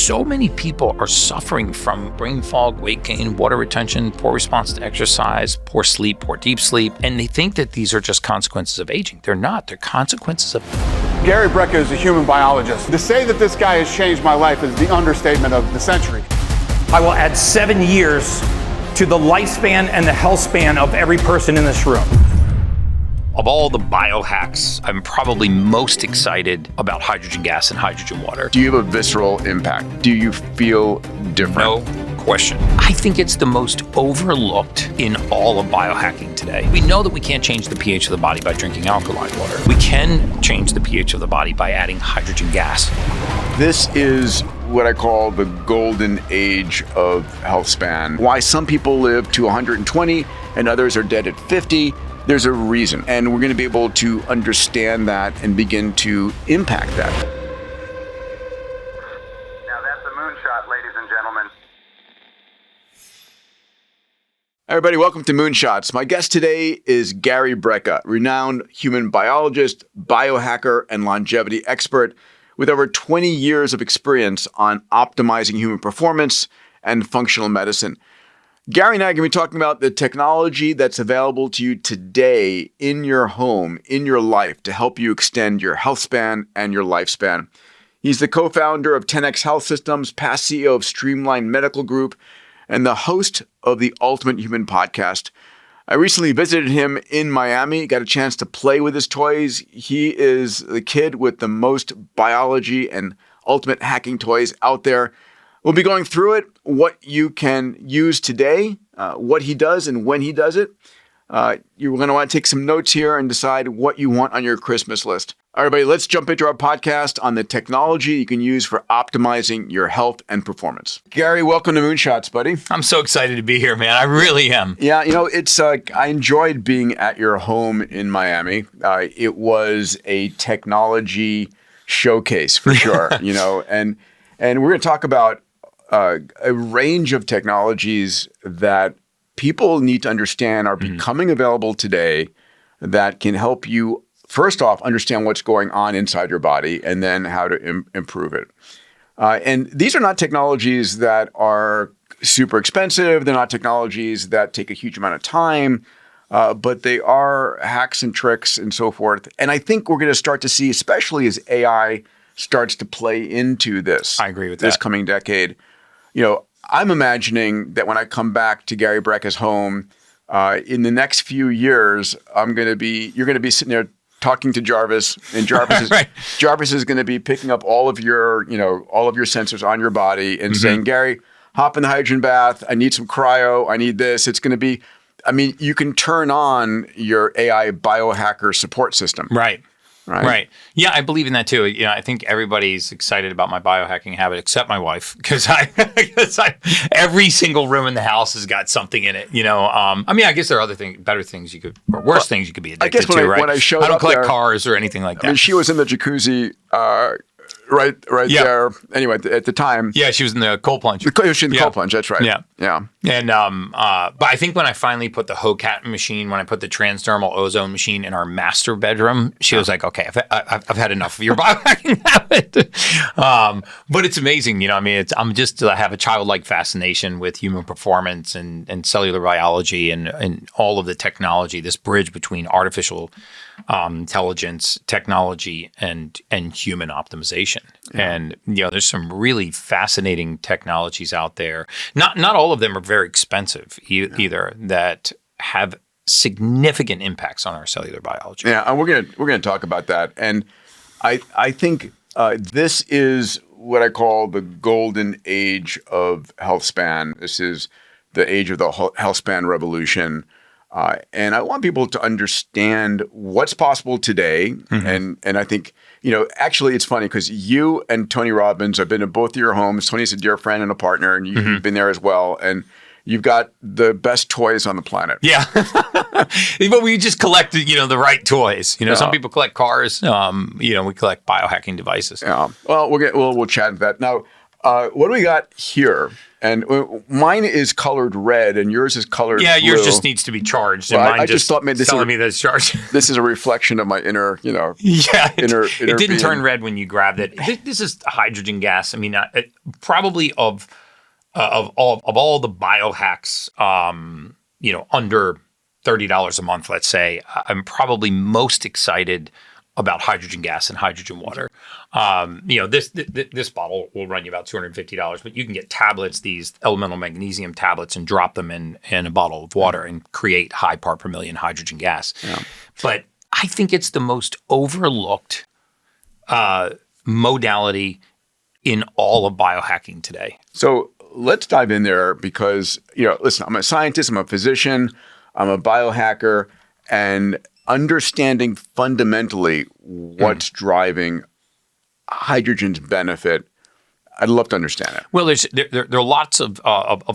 So many people are suffering from brain fog, weight gain, water retention, poor response to exercise, poor sleep, poor deep sleep, and they think that these are just consequences of aging. They're not. They're consequences of... Gary Brecka is a human biologist. To say that this guy has changed my life is the understatement of the century. I will add 7 years to the lifespan and the health span of every person in this room. Of all the biohacks, I'm probably most excited about hydrogen gas and hydrogen water. Do you have a visceral impact? Do you feel different? No question. I think it's the most overlooked in all of biohacking today. We know that we can't change the pH of the body by drinking alkaline water. We can change the pH of the body by adding hydrogen gas. This is what I call the golden age of Healthspan. Why some people live to 120 and others are dead at 50. There's a reason, and we're going to be able to understand that and begin to impact that. Now that's a moonshot, ladies and gentlemen. Everybody, welcome to Moonshots. My guest today is Gary Brecka, renowned human biologist, biohacker, and longevity expert with over 20 years of experience on optimizing human performance and functional medicine. Gary and I are going to be talking about the technology that's available to you today in your home, in your life, to help you extend your health span and your lifespan. He's the co-founder of 10X Health Systems, past CEO of Streamline Medical Group, and the host of the Ultimate Human podcast. I recently visited him in Miami, got a chance to play with his toys. He is the kid with the most biology and ultimate hacking toys out there. We'll be going through it, what you can use today, what he does and when he does it. You're going to want to take some notes here and decide what you want on your Christmas list. All right, everybody, let's jump into our podcast on the technology you can use for optimizing your health and performance. Gary, welcome to Moonshots, buddy. I'm so excited to be here, man. I really am. Yeah, you know, it's I enjoyed being at your home in Miami. It was a technology showcase for sure, you know, and we're going to talk about a range of technologies that people need to understand are becoming available today that can help you, first off, understand what's going on inside your body and then how to improve it. And these are not technologies that are super expensive. They're not technologies that take a huge amount of time, but they are hacks and tricks and so forth. And I think we're going to start to see, especially as AI starts to play into this. I agree with this that. coming decade. You know, I'm imagining that when I come back to Gary Brecka's home in the next few years, you're going to be sitting there talking to Jarvis, and Jarvis Right. Jarvis is going to be picking up all of your sensors on your body and saying, Gary, hop in the hydrogen bath. I need some cryo. I need this. It's going to be, I mean, you can turn on your AI biohacker support system. Right. Right. Right. Yeah, I believe in that too. You know, I think everybody's excited about my biohacking habit except my wife because every single room in the house has got something in it. You know, I mean, I guess there are better things you could, or worse things you could be addicted to. Right. When I showed I don't up collect there, cars or anything like that. I mean, she was in the jacuzzi right Yeah. there. Anyway, at the time. Yeah, she was in the cold plunge. She was in the cold plunge. That's right. Yeah. Yeah. And but I think when I finally put the HOCAT machine, when I put the transdermal ozone machine in our master bedroom, she was like, "Okay, I've had enough of your biohacking habit." But it's amazing, you know. I mean, I have a childlike fascination with human performance and cellular biology and all of the technology. This bridge between artificial intelligence, technology, and human optimization. Yeah. And you know, there's some really fascinating technologies out there. Not all of them are very expensive either. That have significant impacts on our cellular biology. Yeah, and we're gonna talk about that. And I think this is what I call the golden age of Healthspan. This is the age of the Healthspan revolution. And I want people to understand what's possible today. And I think, you know, actually it's funny because you and Tony Robbins have been in both of your homes. Tony's a dear friend and a partner, and you've been there as well. And you've got the best toys on the planet. Yeah. But we just collect, you know, the right toys. You know, some people collect cars. You know, we collect biohacking devices. Yeah. Well, we'll chat about that. Now, What do we got here? And mine is colored red, and yours is colored blue. Yeah, yours just needs to be charged. Well, And mine I just thought maybe this telling me that it's charged. This is a reflection of my inner, Yeah, it didn't being. turn red when you grabbed it. This is hydrogen gas. I mean, probably of all the biohacks, under $30 a month, let's say, I'm probably most excited about hydrogen gas and hydrogen water. This bottle will run you about $250, but you can get tablets, these elemental magnesium tablets, and drop them in a bottle of water and create high part per million hydrogen gas. Yeah. But I think it's the most overlooked modality in all of biohacking today. So let's dive in there because, listen, I'm a scientist, I'm a physician, I'm a biohacker, and understanding fundamentally what's driving hydrogen's benefit, I'd love to understand it. Well, there are lots of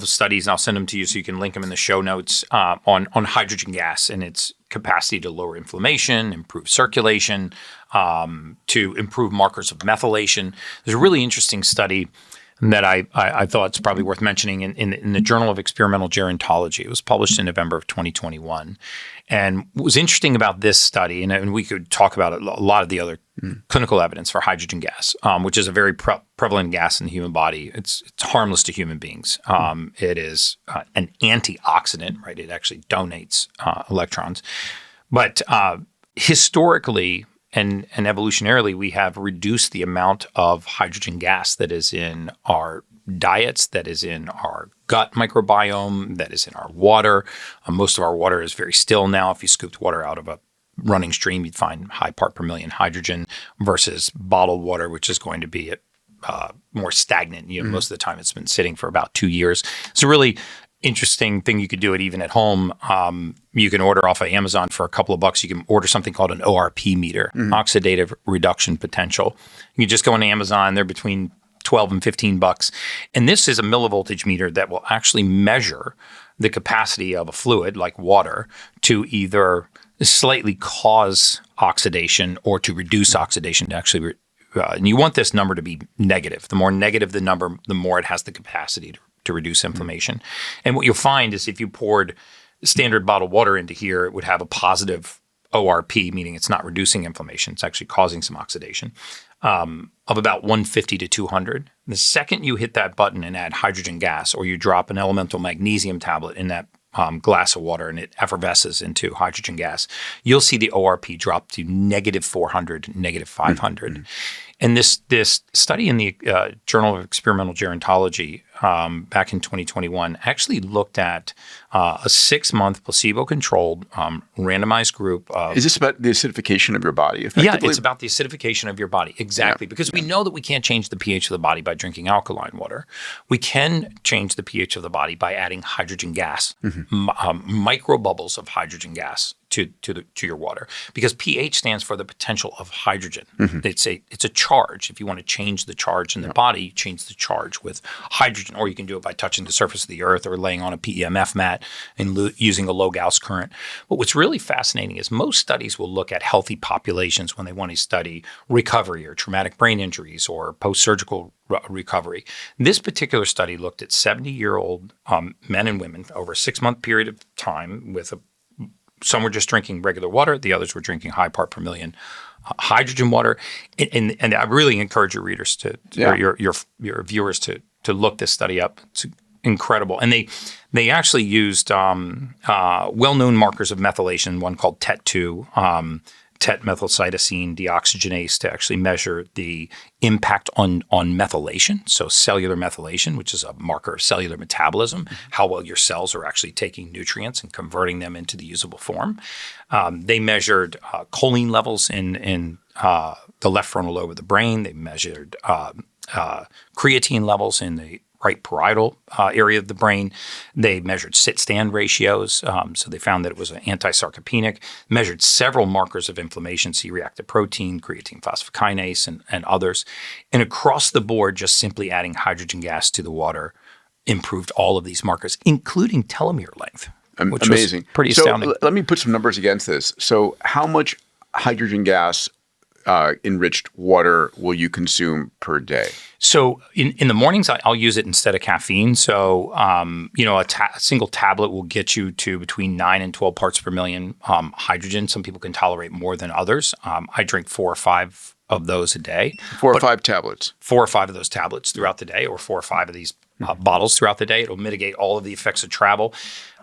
studies, and I'll send them to you so you can link them in the show notes on hydrogen gas and its capacity to lower inflammation, improve circulation, to improve markers of methylation. There's a really interesting study that I thought it's probably worth mentioning in the Journal of Experimental Gerontology. It was published in November of 2021. And what was interesting about this study, and we could talk about a lot of the other clinical evidence for hydrogen gas, which is a very prevalent gas in the human body. It's harmless to human beings. It is an antioxidant, right? It actually donates electrons. But historically and evolutionarily, we have reduced the amount of hydrogen gas that is in our diets, that is in our gut microbiome, that is in our water. Most of our water is very still now. If you scooped water out of a running stream, you'd find high part per million hydrogen versus bottled water, which is going to be more stagnant. Most of the time it's been sitting for about 2 years. It's a really interesting thing you could do it even at home. You can order off of Amazon for a couple of bucks. You can order something called an ORP meter, oxidative reduction potential. You just go on Amazon, they're between 12 and 15 bucks. And this is a millivoltage meter that will actually measure the capacity of a fluid like water to either slightly cause oxidation or to reduce oxidation to actually and you want this number to be negative. The more negative the number, the more it has the capacity to reduce inflammation. And what you'll find is if you poured standard bottled water into here, it would have a positive ORP, meaning it's not reducing inflammation. It's actually causing some oxidation of about 150 to 200. The second you hit that button and add hydrogen gas, or you drop an elemental magnesium tablet in that glass of water and it effervesces into hydrogen gas, you'll see the ORP drop to negative 400, negative 500. And this study in the Journal of Experimental Gerontology back in 2021 actually looked at a 6-month placebo-controlled randomized group of— Is this about the acidification of your body, effectively? Yeah, it's about the acidification of your body. Exactly. Yeah. Because we know that we can't change the pH of the body by drinking alkaline water. We can change the pH of the body by adding hydrogen gas, micro bubbles of hydrogen gas to your water, because pH stands for the potential of hydrogen. It's a charge. If you want to change the charge in the body, you change the charge with hydrogen, or you can do it by touching the surface of the earth or laying on a PEMF mat and using a low Gauss current. But what's really fascinating is most studies will look at healthy populations when they want to study recovery or traumatic brain injuries or post-surgical recovery. This particular study looked at 70-year-old men and women over a 6-month period of time with some were just drinking regular water. The others were drinking high part per million hydrogen water. And I really encourage your readers or your viewers to look this study up. It's incredible. And they actually used well-known markers of methylation, one called TET2, tet-methylcytosine deoxygenase, to actually measure the impact on methylation. So cellular methylation, which is a marker of cellular metabolism, how well your cells are actually taking nutrients and converting them into the usable form. They measured choline levels in the left frontal lobe of the brain. They measured creatine levels in the right parietal area of the brain. They measured sit-stand ratios, so they found that it was an anti-sarcopenic. Measured several markers of inflammation, C-reactive protein, creatine phosphokinase, and others. And across the board, just simply adding hydrogen gas to the water improved all of these markers, including telomere length, which amazing. Was pretty astounding. So let me put some numbers against this. So how much hydrogen gas enriched water will you consume per day? So in the mornings, I'll use it instead of caffeine. So, a single tablet will get you to between 9 and 12 parts per million hydrogen. Some people can tolerate more than others. I drink 4 or 5 of those a day. 4 or 5 tablets? 4 or 5 of those tablets throughout the day, or 4 or 5 of these bottles throughout the day. It'll mitigate all of the effects of travel.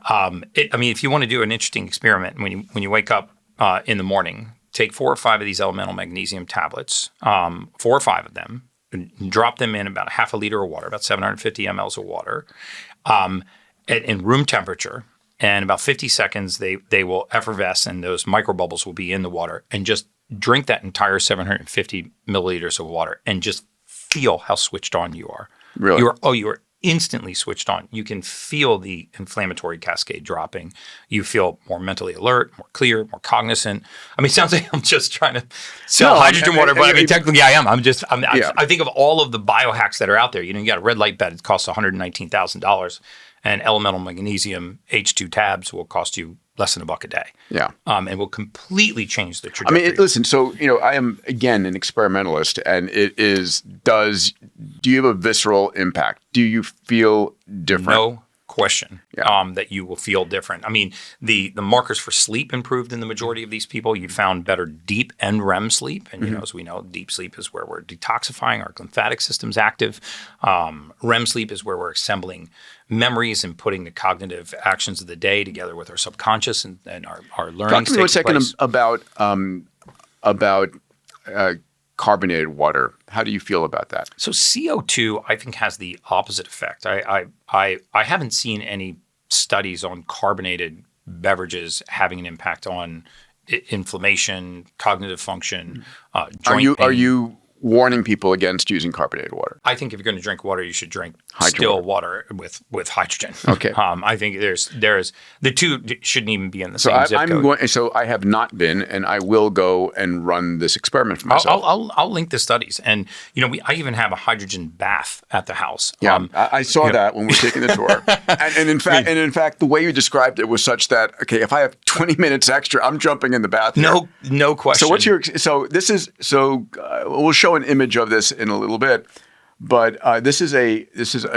If you want to do an interesting experiment, when you wake up in the morning, take 4 or 5 of these elemental magnesium tablets, 4 or 5 of them, and drop them in about half a liter of water, about 750 mLs of water, in room temperature. And about 50 seconds, they will effervesce, and those microbubbles will be in the water. And just drink that entire 750 milliliters of water, and just feel how switched on you are. Really? You are instantly switched on. You can feel the inflammatory cascade dropping. You feel more mentally alert, more clear, more cognizant. It sounds like I'm just trying to sell hydrogen water, but technically I am. I think of all of the biohacks that are out there. You got a red light bed. It costs $119,000, and elemental magnesium H2 tabs will cost you less than $1 a day. Yeah. And will completely change the trajectory. Listen, so, I am, again, an experimentalist, and do you have a visceral impact? Do you feel different? No question that you will feel different. The markers for sleep improved in the majority of these people. You found better deep and REM sleep. And, as we know, deep sleep is where we're detoxifying, our lymphatic system's active. REM sleep is where we're assembling memories and putting the cognitive actions of the day together with our subconscious and our learning. Talk to me a second about carbonated water. How do you feel about that? So CO2, I think, has the opposite effect. I haven't seen any studies on carbonated beverages having an impact on inflammation, cognitive function, joint pain. Are you warning people against using carbonated water? I think if you're going to drink water, you should drink still water with hydrogen. Okay. I think there's the two shouldn't even be in the same zip code. So I have not been, and I will go and run this experiment for myself. I'll link the studies, and I even have a hydrogen bath at the house. Yeah, I saw that when we were taking the tour, and in fact, the way you described it was such that if I have 20 minutes extra, I'm jumping in the bath. No question. So we'll show an image of this in a little bit, but this is a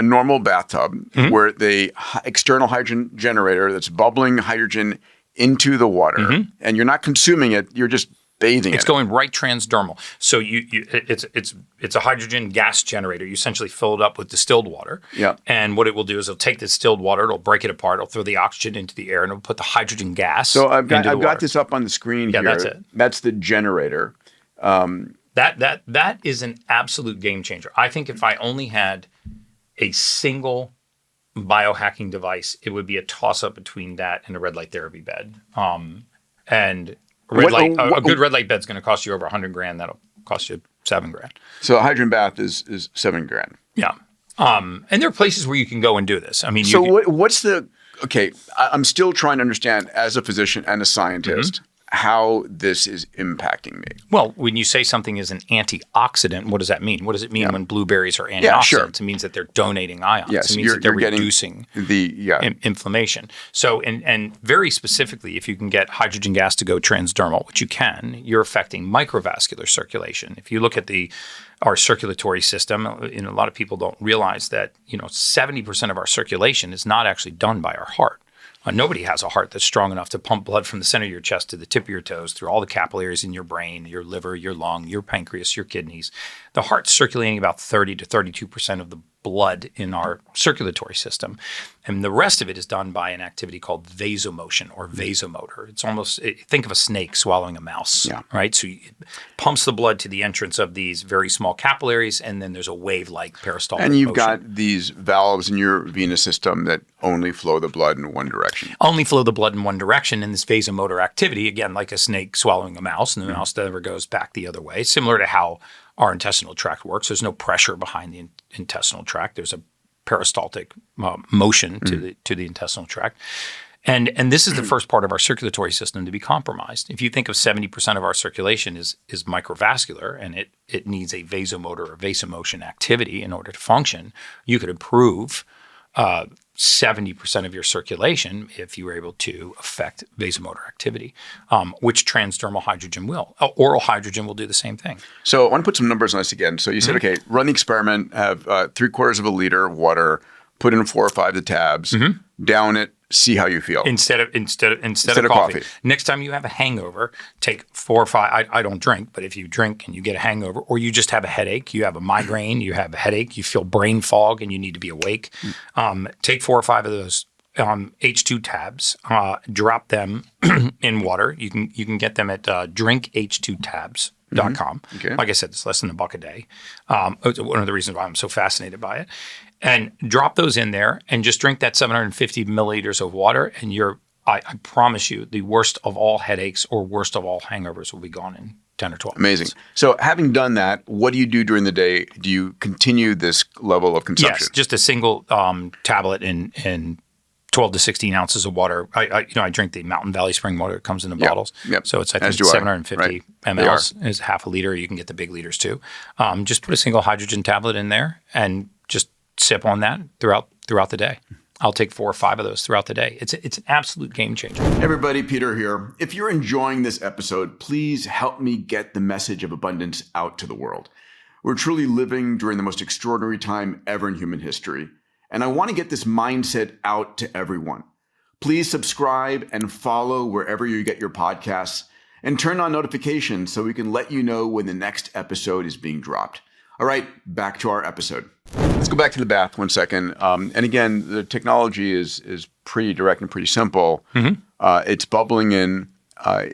normal bathtub where the external hydrogen generator that's bubbling hydrogen into the water, and you're not consuming it; you're just bathing it. It's going right transdermal. So it's a hydrogen gas generator. You essentially fill it up with distilled water. Yeah. And what it will do is it'll take the distilled water, it'll break it apart, it'll throw the oxygen into the air, and it'll put the hydrogen gas. So I've got this up on the screen here. Yeah, that's it. That's the generator. That is an absolute game changer. I think if I only had a single biohacking device, it would be a toss-up between that and a red light therapy bed. And a good red light bed's going to cost you over $100,000. That'll cost you $7,000. So a hydrogen bath is $7,000. Yeah. And there are places where you can go and do this. What's the okay? I'm still trying to understand, as a physician and a scientist, how this is impacting me. Well, when you say something is an antioxidant, what does that mean? What does it mean when blueberries are antioxidants? Yeah, sure. It means that they're donating ions. Yes, it means that they're reducing the inflammation. So, and very specifically, if you can get hydrogen gas to go transdermal, which you can, you're affecting microvascular circulation. If you look at our circulatory system, a lot of people don't realize that 70% of our circulation is not actually done by our heart. Nobody has a heart that's strong enough to pump blood from the center of your chest to the tip of your toes through all the capillaries in your brain, your liver, your lung, your pancreas, your kidneys. The heart's circulating about 30 to 32% of the blood in our circulatory system. And the rest of it is done by an activity called vasomotion or vasomotor. It's almost, think of a snake swallowing a mouse, right? So it pumps the blood to the entrance of these very small capillaries, and then there's a wave-like peristaltic And you've motion. got these valves in your venous system that only flow the blood in one direction. Only flow the blood in one direction, and this vasomotor activity, again, like a snake swallowing a mouse, and the mouse never goes back the other way, similar to how our intestinal tract works. There's no pressure behind the intestinal tract. There's a peristaltic motion to the intestinal tract. And this is the first part of our circulatory system to be compromised. If you think of 70% of our circulation is microvascular, and it needs a vasomotor or vasomotion activity in order to function, you could improve 70% of your circulation if you were able to affect vasomotor activity, which transdermal hydrogen will. Oral hydrogen will do the same thing. So I want to put some numbers on this again. So you said, okay, run the experiment, have 3/4 of a liter of water, put in 4 or 5 of the tabs, down it, see how you feel. Instead of coffee. Next time you have a hangover, take 4 or 5. I don't drink, but if you drink and you get a hangover, or you just have a headache, you have a migraine, you have a headache, you feel brain fog, and you need to be awake, take 4 or 5 of those H2 tabs, drop them in water. You can get them at drinkh2tabs.com. Okay. Like I said, it's less than $1 a day. It's one of the reasons why I'm so fascinated by it. And drop those in there and just drink that 750 milliliters of water, and I promise you, the worst of all headaches or worst of all hangovers will be gone in 10 or 12 Amazing. minutes. So having done that, what do you do during the day? Do you continue this level of consumption? Yes, just a single tablet in 12 to 16 ounces of water. I drink the Mountain Valley Spring water. It comes in the bottles. Yep. So it's, I think, As do I. 750 mLs is half a liter. You can get the big liters too. Just put a single hydrogen tablet in there and just sip on that throughout the day. I'll take 4 or 5 of those throughout the day. It's an absolute game changer. Hey everybody, Peter here. If you're enjoying this episode, please help me get the message of abundance out to the world. We're truly living during the most extraordinary time ever in human history, and I want to get this mindset out to everyone. Please subscribe and follow wherever you get your podcasts, and turn on notifications so we can let you know when the next episode is being dropped. All right, back to our episode. Let's go back to the bath 1 second. And again, the technology is pretty direct and pretty simple. It's bubbling in.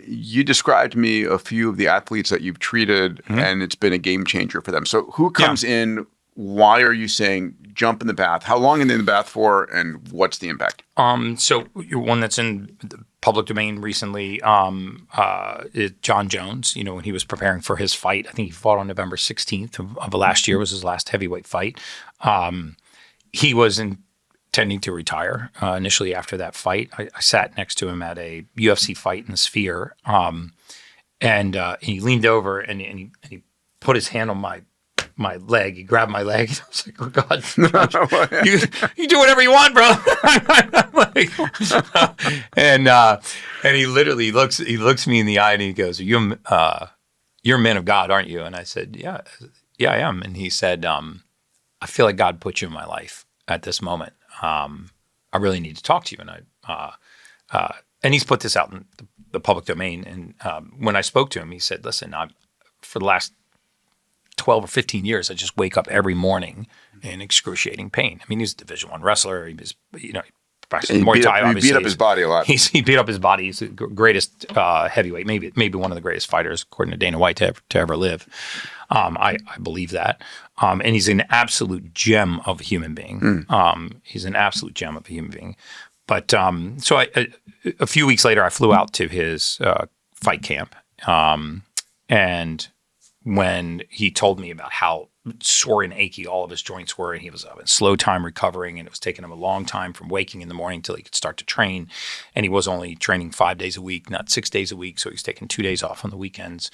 You described to me a few of the athletes that you've treated, and it's been a game changer for them. So who comes in? Why are you saying jump in the bath? How long in the bath for, and what's the impact? So you're one that's in the public domain recently, is John Jones. When he was preparing for his fight, I think he fought on November 16th of last year, was his last heavyweight fight. He was intending to retire initially after that fight. I sat next to him at a UFC fight in the Sphere, and he leaned over and he put his hand on my leg. He grabbed my leg. I was like, "Oh God, you do whatever you want, bro." and he literally looks me in the eye and he goes, "You're a man of God, aren't you?" And I said, "Yeah, I am." And he said, "I feel like God put you in my life at this moment. I really need to talk to you." And and he's put this out in the public domain. And when I spoke to him, he said, "Listen, for the last 12 or 15 years, I just wake up every morning in excruciating pain." I mean, he's a Division I wrestler. He was, Muay Thai, obviously. He beat up his body a lot. He beat up his body. He's the greatest heavyweight, maybe one of the greatest fighters, according to Dana White, to ever live. I believe that. And he's an absolute gem of a human being. He's an absolute gem of a human being. But so a few weeks later, I flew out to his fight camp. And when he told me about how sore and achy all of his joints were, and he was having a slow time recovering, and it was taking him a long time from waking in the morning till he could start to train. And he was only training 5 days a week, not 6 days a week. So he's taking 2 days off on the weekends.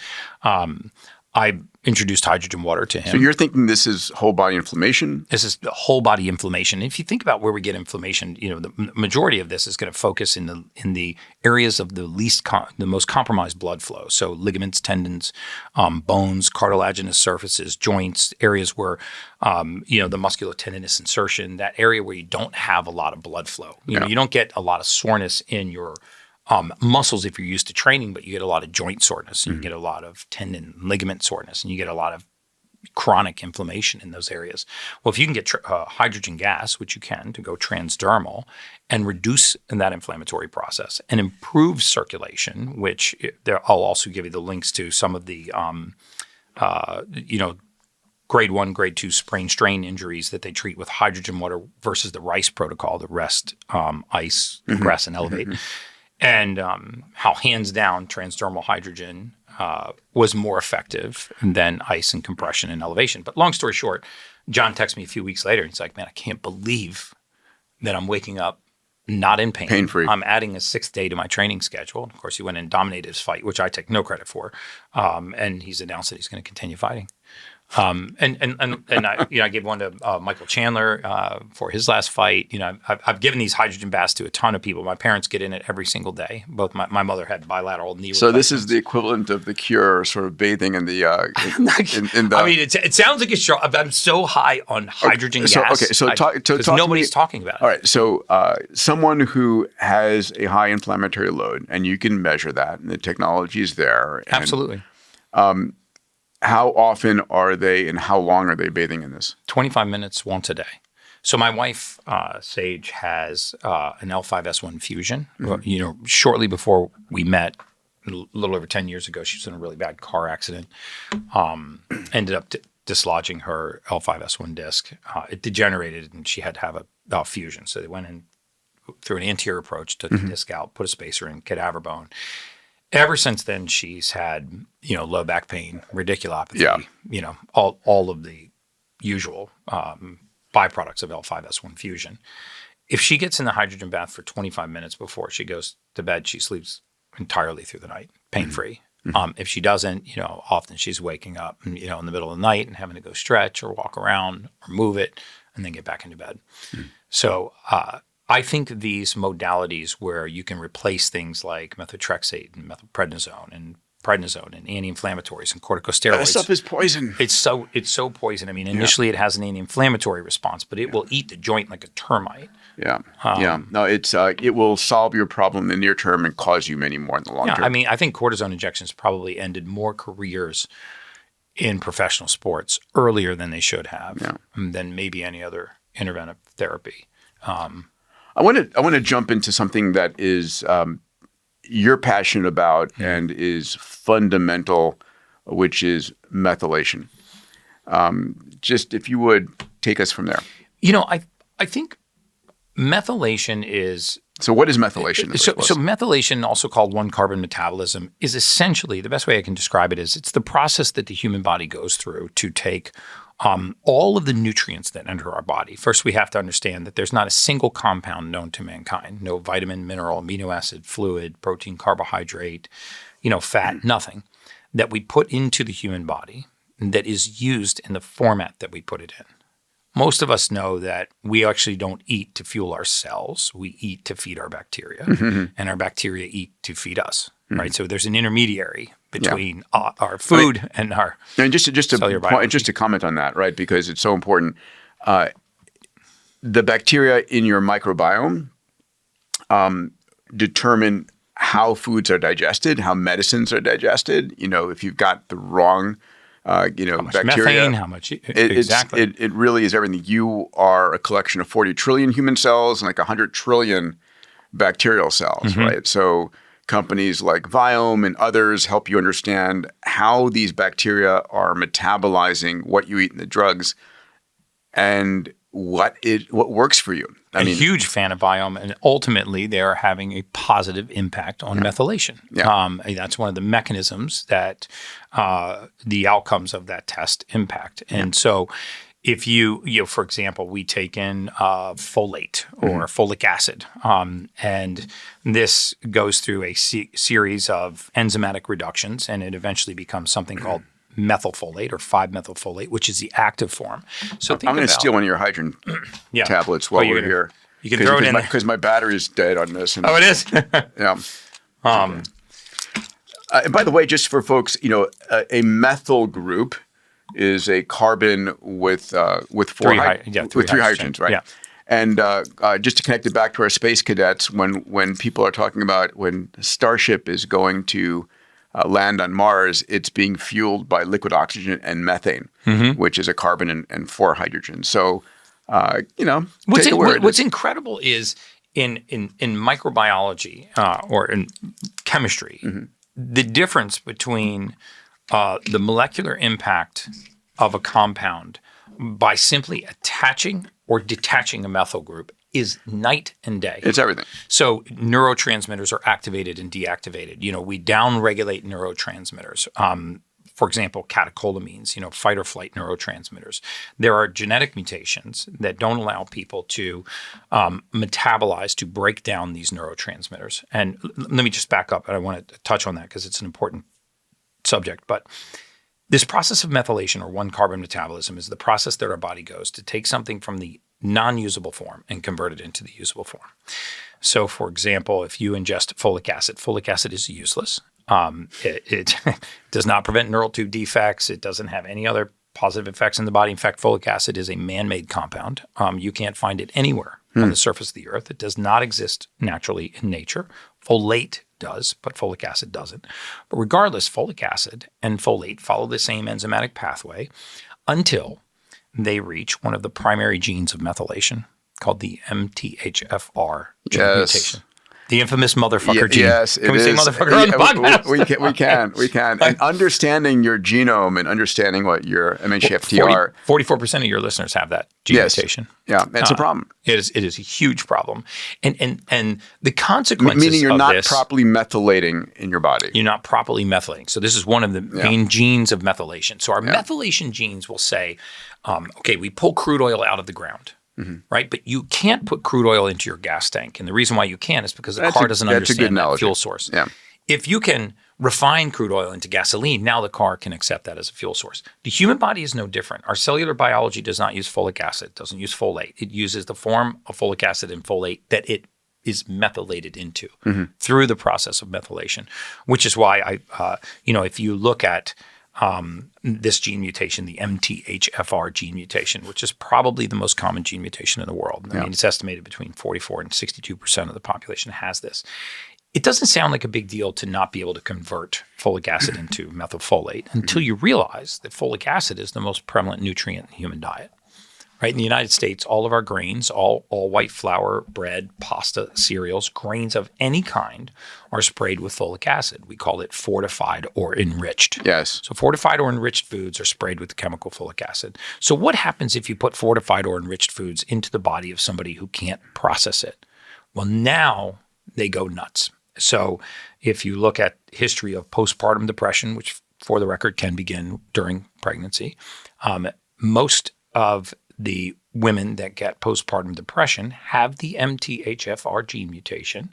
I introduced hydrogen water to him. So you're thinking this is whole body inflammation? This is the whole body inflammation. If you think about where we get inflammation, the majority of this is going to focus in the areas of the most compromised blood flow. So ligaments, tendons, bones, cartilaginous surfaces, joints, areas where the musculotendinous insertion, that area where you don't have a lot of blood flow. You don't get a lot of soreness in your muscles if you're used to training, but you get a lot of joint soreness, and you get a lot of tendon and ligament soreness, and you get a lot of chronic inflammation in those areas. Well, if you can get hydrogen gas, which you can, to go transdermal and reduce that inflammatory process and improve circulation, which I'll also give you the links to some of the grade 1, grade 2 sprain strain injuries that they treat with hydrogen water versus the RICE protocol, the rest, ice, compress, and elevate. And how hands down transdermal hydrogen was more effective than ice and compression and elevation. But long story short, John texted me a few weeks later and he's like, "Man, I can't believe that I'm waking up not in pain. Pain-free. I'm adding a 6th day to my training schedule." And of course, he went and dominated his fight, which I take no credit for. And he's announced that he's going to continue fighting. And I gave one to Michael Chandler for his last fight. I've given these hydrogen baths to a ton of people. My parents get in it every single day. Both my mother had bilateral knee. So this is the equivalent of the Cure, sort of bathing in the. I mean, it sounds like a show. I'm so high on hydrogen gas. Okay, so talk nobody's talking about it. All right, so someone who has a high inflammatory load, and you can measure that, and the technology is there. And, Absolutely. How often are they, and how long are they bathing in this? 25 minutes once a day. So my wife, Sage, has an L5S1 fusion. Shortly before we met, a little over 10 years ago, she was in a really bad car accident. Ended up dislodging her L5S1 disc. It degenerated, and she had to have a fusion. So they went in through an anterior approach, took the disc out, put a spacer in, cadaver bone. Ever since then, she's had, low back pain, radiculopathy, all of the usual byproducts of L5S1 fusion. If she gets in the hydrogen bath for 25 minutes before she goes to bed, she sleeps entirely through the night, pain-free. If she doesn't, often she's waking up, in the middle of the night and having to go stretch or walk around or move it and then get back into bed. So, I think these modalities where you can replace things like methotrexate and methylprednisone and prednisone and anti-inflammatories and corticosteroids. That stuff is poison. It's so poison. I mean, initially it has an anti-inflammatory response, but it will eat the joint like a termite. Yeah. No, it will solve your problem in the near term and cause you many more in the long term. I mean, I think cortisone injections probably ended more careers in professional sports earlier than they should have, than maybe any other interventive therapy. I want to jump into something that is you're passionate about and is fundamental, which is methylation. Just if you would take us from there. I think methylation is. So what is methylation? So methylation, also called one-carbon metabolism, is essentially, the best way I can describe it is it's the process that the human body goes through to take all of the nutrients that enter our body. First, we have to understand that there's not a single compound known to mankind. No vitamin, mineral, amino acid, fluid, protein, carbohydrate, fat, nothing that we put into the human body that is used in the format that we put it in. Most of us know that we actually don't eat to fuel our cells. We eat to feed our bacteria, and our bacteria eat to feed us, right? So there's an intermediary between our food and our just to comment on that, right? Because it's so important. The bacteria in your microbiome determine how foods are digested, how medicines are digested. If you've got the wrong how much bacteria, methane, how much exactly. It really is everything. You are a collection of 40 trillion human cells and like 100 trillion bacterial cells, right? So companies like Viome and others help you understand how these bacteria are metabolizing what you eat in the drugs and what works for you. I'm a huge fan of Viome, and ultimately they are having a positive impact on methylation. That's one of the mechanisms that the outcomes of that test impact. And so if you for example, we take in folate or folic acid, and this goes through a series of enzymatic reductions, and it eventually becomes something called methylfolate or 5-methylfolate, which is the active form. So I'm going to steal one of your hydrogen tablets while we're here. You can throw it in because my battery's dead on this. And, it is? Yeah. By the way, just for folks, a methyl group is a carbon with three hydrogens, right? Yeah. And just to connect it back to our space cadets, when people are talking about when Starship is going to land on Mars, it's being fueled by liquid oxygen and methane, which is a carbon and 4 hydrogens. So, what's incredible is in microbiology or in chemistry, the difference between the molecular impact of a compound by simply attaching or detaching a methyl group is night and day. It's everything. So neurotransmitters are activated and deactivated. We downregulate neurotransmitters. For example, catecholamines, fight or flight neurotransmitters. There are genetic mutations that don't allow people to metabolize, to break down these neurotransmitters. And let me just back up. I want to touch on that because it's an important subject. But This process of methylation, or one-carbon metabolism, is the process that our body goes to take something from the non-usable form and convert it into the usable form. So, for example, if you ingest folic acid is useless. It does not prevent neural tube defects. It doesn't have any other positive effects in the body. In fact, folic acid is a man-made compound. You can't find it anywhere on the surface of the earth. It does not exist naturally in nature. Folate does, but folic acid doesn't. But regardless, folic acid and folate follow the same enzymatic pathway until they reach one of the primary genes of methylation called the MTHFR gene mutation. The infamous motherfucker gene. Yes, Can we say motherfucker on the podcast? We can. And understanding your genome and understanding what your MHFTR. 44% of your listeners have that gene mutation. Yeah, it's a problem. It is a huge problem. And the consequences meaning you're of not this, properly methylating in your body. you're not properly methylating. So this is one of the main genes of methylation. So our methylation genes will say, okay, we pull crude oil out of the ground. Right, but you can't put crude oil into your gas tank, and the reason why you can't is because the car doesn't understand that fuel source. Yeah. If you can refine crude oil into gasoline, now the car can accept that as a fuel source. The human body is no different. Our cellular biology does not use folic acid, doesn't use folate. It uses the form of folic acid and folate that it is methylated into through the process of methylation, which is why if you look at this gene mutation, the MTHFR gene mutation, which is probably the most common gene mutation in the world. I mean, it's estimated between 44 and 62% of the population has this. It doesn't sound like a big deal to not be able to convert folic acid into methylfolate until you realize that folic acid is the most prevalent nutrient in the human diet. Right? In the United States, all of our grains, all white flour, bread, pasta, cereals, grains of any kind are sprayed with folic acid. We call it fortified or enriched. Yes. So fortified or enriched foods are sprayed with the chemical folic acid. So what happens if you put fortified or enriched foods into the body of somebody who can't process it? Well, now they go nuts. So if you look at history of postpartum depression, which for the record can begin during pregnancy, most of the women that get postpartum depression have the MTHFR gene mutation.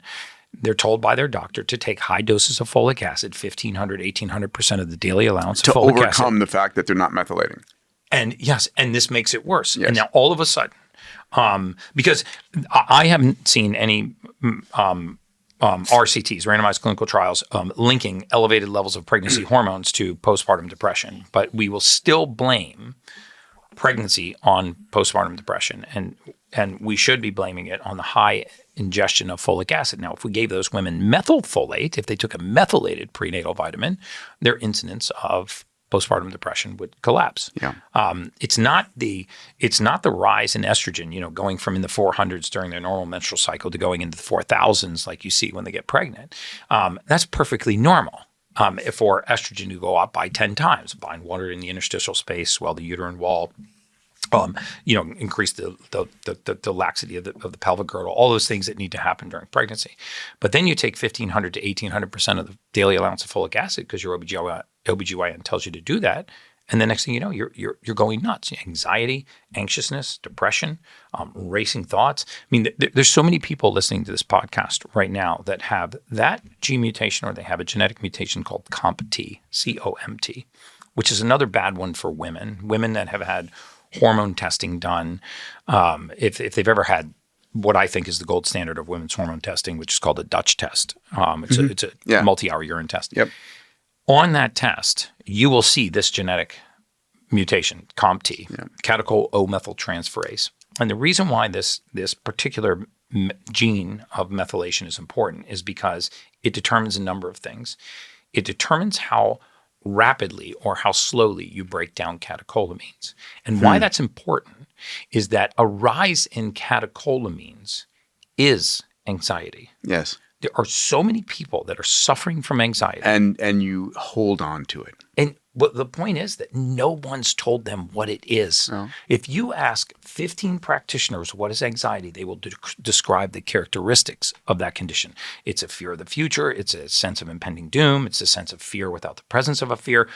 They're told by their doctor to take high doses of folic acid, 1,500, 1,800% of the daily allowance of folic acid. To overcome the fact that they're not methylating. And yes, and this makes it worse. Yes. And now all of a sudden, because I haven't seen any RCTs, randomized clinical trials, linking elevated levels of pregnancy hormones to postpartum depression, but we will still blame pregnancy on postpartum depression, and we should be blaming it on the high ingestion of folic acid. Now, if we gave those women methylfolate, if they took a methylated prenatal vitamin, their incidence of postpartum depression would collapse. Yeah. It's not the rise in estrogen, going from in the 400s during their normal menstrual cycle to going into the 4000s like you see when they get pregnant. That's perfectly normal. For estrogen to go up by 10 times, bind water in the interstitial space, swell the uterine wall, increase the laxity of the pelvic girdle, all those things that need to happen during pregnancy. But then you take 1,500 to 1,800% of the daily allowance of folic acid because your OBGYN tells you to do that. And the next thing you know, you're going nuts. Anxiety, anxiousness, depression, racing thoughts. I mean, there's so many people listening to this podcast right now that have that gene mutation, or they have a genetic mutation called COMT, C-O-M-T, which is another bad one for women that have had hormone testing done. If they've ever had what I think is the gold standard of women's hormone testing, which is called a Dutch test. It's a multi-hour urine test. Yep. On that test, you will see this genetic mutation, COMT, catechol O-methyltransferase. And the reason why this particular gene of methylation is important is because it determines a number of things. It determines how rapidly or how slowly you break down catecholamines. And why that's important is that a rise in catecholamines is anxiety. Yes. There are so many people that are suffering from anxiety. And you hold on to it. And the point is that no one's told them what it is. No. If you ask 15 practitioners what is anxiety, they will describe the characteristics of that condition. It's a fear of the future. It's a sense of impending doom. It's a sense of fear without the presence of a fear.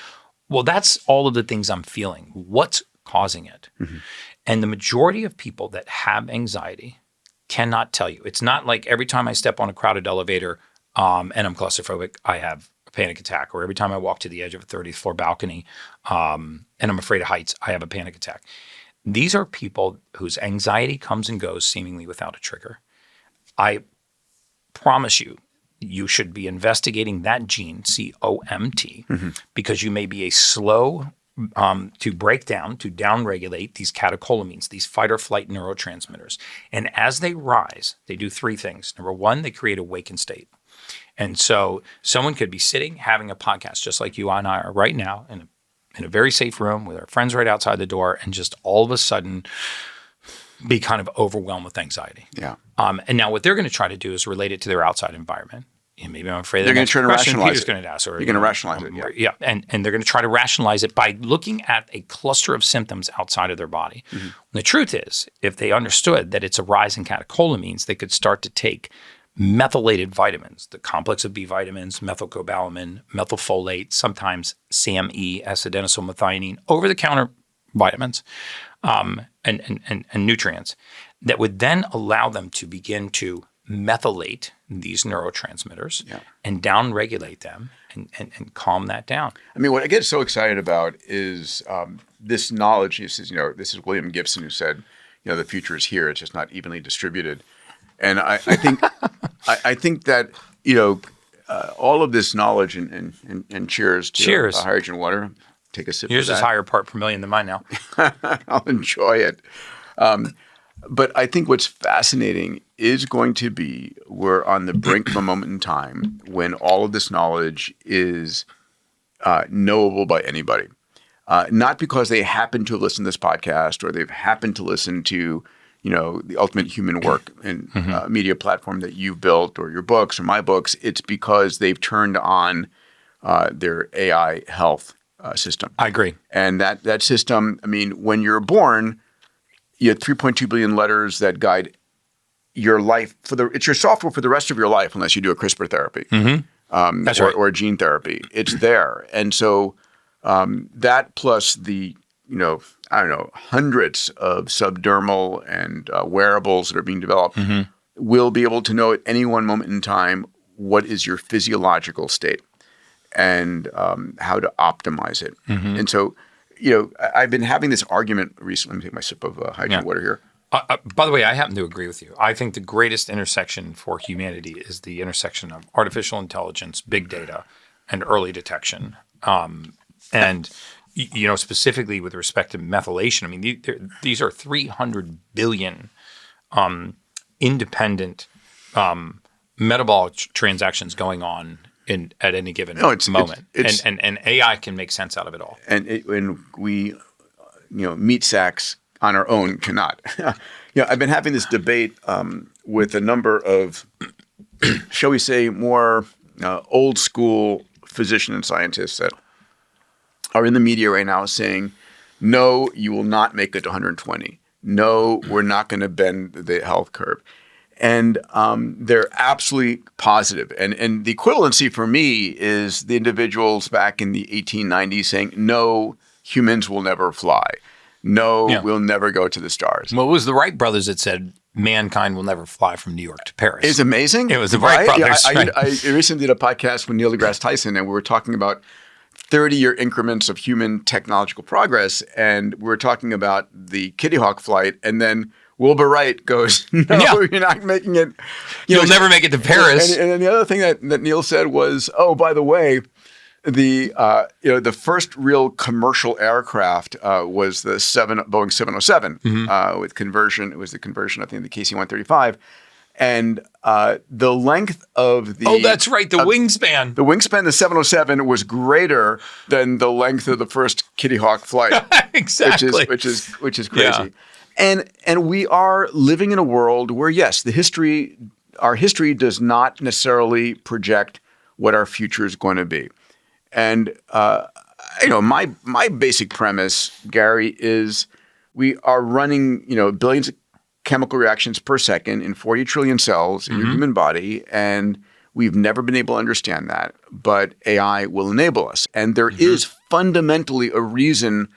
Well, that's all of the things I'm feeling. What's causing it? Mm-hmm. And the majority of people that have anxiety cannot tell you. It's not like every time I step on a crowded elevator and I'm claustrophobic, I have a panic attack, or every time I walk to the edge of a 30th floor balcony and I'm afraid of heights, I have a panic attack. These are people whose anxiety comes and goes seemingly without a trigger. I promise you, you should be investigating that gene, COMT, because you may be a slow to break down, to downregulate these catecholamines, these fight or flight neurotransmitters. And as they rise, they do three things. Number one, they create a wakened state. And so someone could be sitting, having a podcast, just like you and I are right now, in a very safe room with our friends right outside the door, and just all of a sudden be kind of overwhelmed with anxiety. Yeah. And now what they're going to try to do is relate it to their outside environment. Maybe I'm afraid they're going to try to rationalize Peter's it. going to ask, or, you're going to rationalize it. Yeah. And they're going to try to rationalize it by looking at a cluster of symptoms outside of their body. The truth is, if they understood that it's a rise in catecholamines, they could start to take methylated vitamins, the complex of B vitamins, methylcobalamin, methylfolate, sometimes SAMe, S-adenosylmethionine, over-the-counter vitamins and nutrients that would then allow them to begin to methylate these neurotransmitters and downregulate them and calm that down. I mean, what I get so excited about is this knowledge. This is William Gibson who said, the future is here. It's just not evenly distributed. And I think I think that all of this knowledge and cheers to hydrogen water. Take a sip. Yours of is higher part per million than mine now. I'll enjoy it. But I think what's fascinating is going to be we're on the brink of a moment in time when all of this knowledge is knowable by anybody. Not because they happen to listen to this podcast or they've happened to listen to the Ultimate Human Work and media platform that you've built, or your books or my books. It's because they've turned on their AI health system. I agree. And that system, I mean, when you're born, you had 3.2 billion letters that guide your life it's your software for the rest of your life, unless you do a CRISPR therapy That's right. or a gene therapy. It's there. And so that plus the, hundreds of subdermal and wearables that are being developed will be able to know at any one moment in time what is your physiological state and how to optimize it. And so, I've been having this argument recently. Let me take my sip of hydrogen water here. By the way, I happen to agree with you. I think the greatest intersection for humanity is the intersection of artificial intelligence, big data, and early detection. And specifically with respect to methylation, I mean, these are 300 billion independent metabolic transactions going on at any given moment. And AI can make sense out of it all. And we, meat sacks on our own cannot. I've been having this debate with a number of, shall we say, more old school physicians and scientists that are in the media right now saying, no, you will not make it to 120. No, we're not going to bend the health curve. And they're absolutely positive. And the equivalency for me is the individuals back in the 1890s saying, no, humans will never fly. No, we'll never go to the stars. Well, it was the Wright brothers that said mankind will never fly from New York to Paris. It's amazing. It was the Wright brothers. Yeah, I recently did a podcast with Neil deGrasse Tyson, and we were talking about 30-year increments of human technological progress. And we were talking about the Kitty Hawk flight, and then Wilbur Wright goes, no, you're not making it. You'll never make it to Paris. And then the other thing that Neil said was, oh, by the way, the first real commercial aircraft was the Boeing 707 with conversion. It was the conversion, I think, of the KC-135. And the length of the... Oh, that's right, the wingspan. The wingspan, the 707, was greater than the length of the first Kitty Hawk flight. Exactly. Which is crazy. Yeah. And we are living in a world where, yes, our history does not necessarily project what our future is going to be. And my basic premise, Gary, is we are running billions of chemical reactions per second in 40 trillion cells in your human body, and we've never been able to understand that. But AI will enable us, and there is fundamentally a reason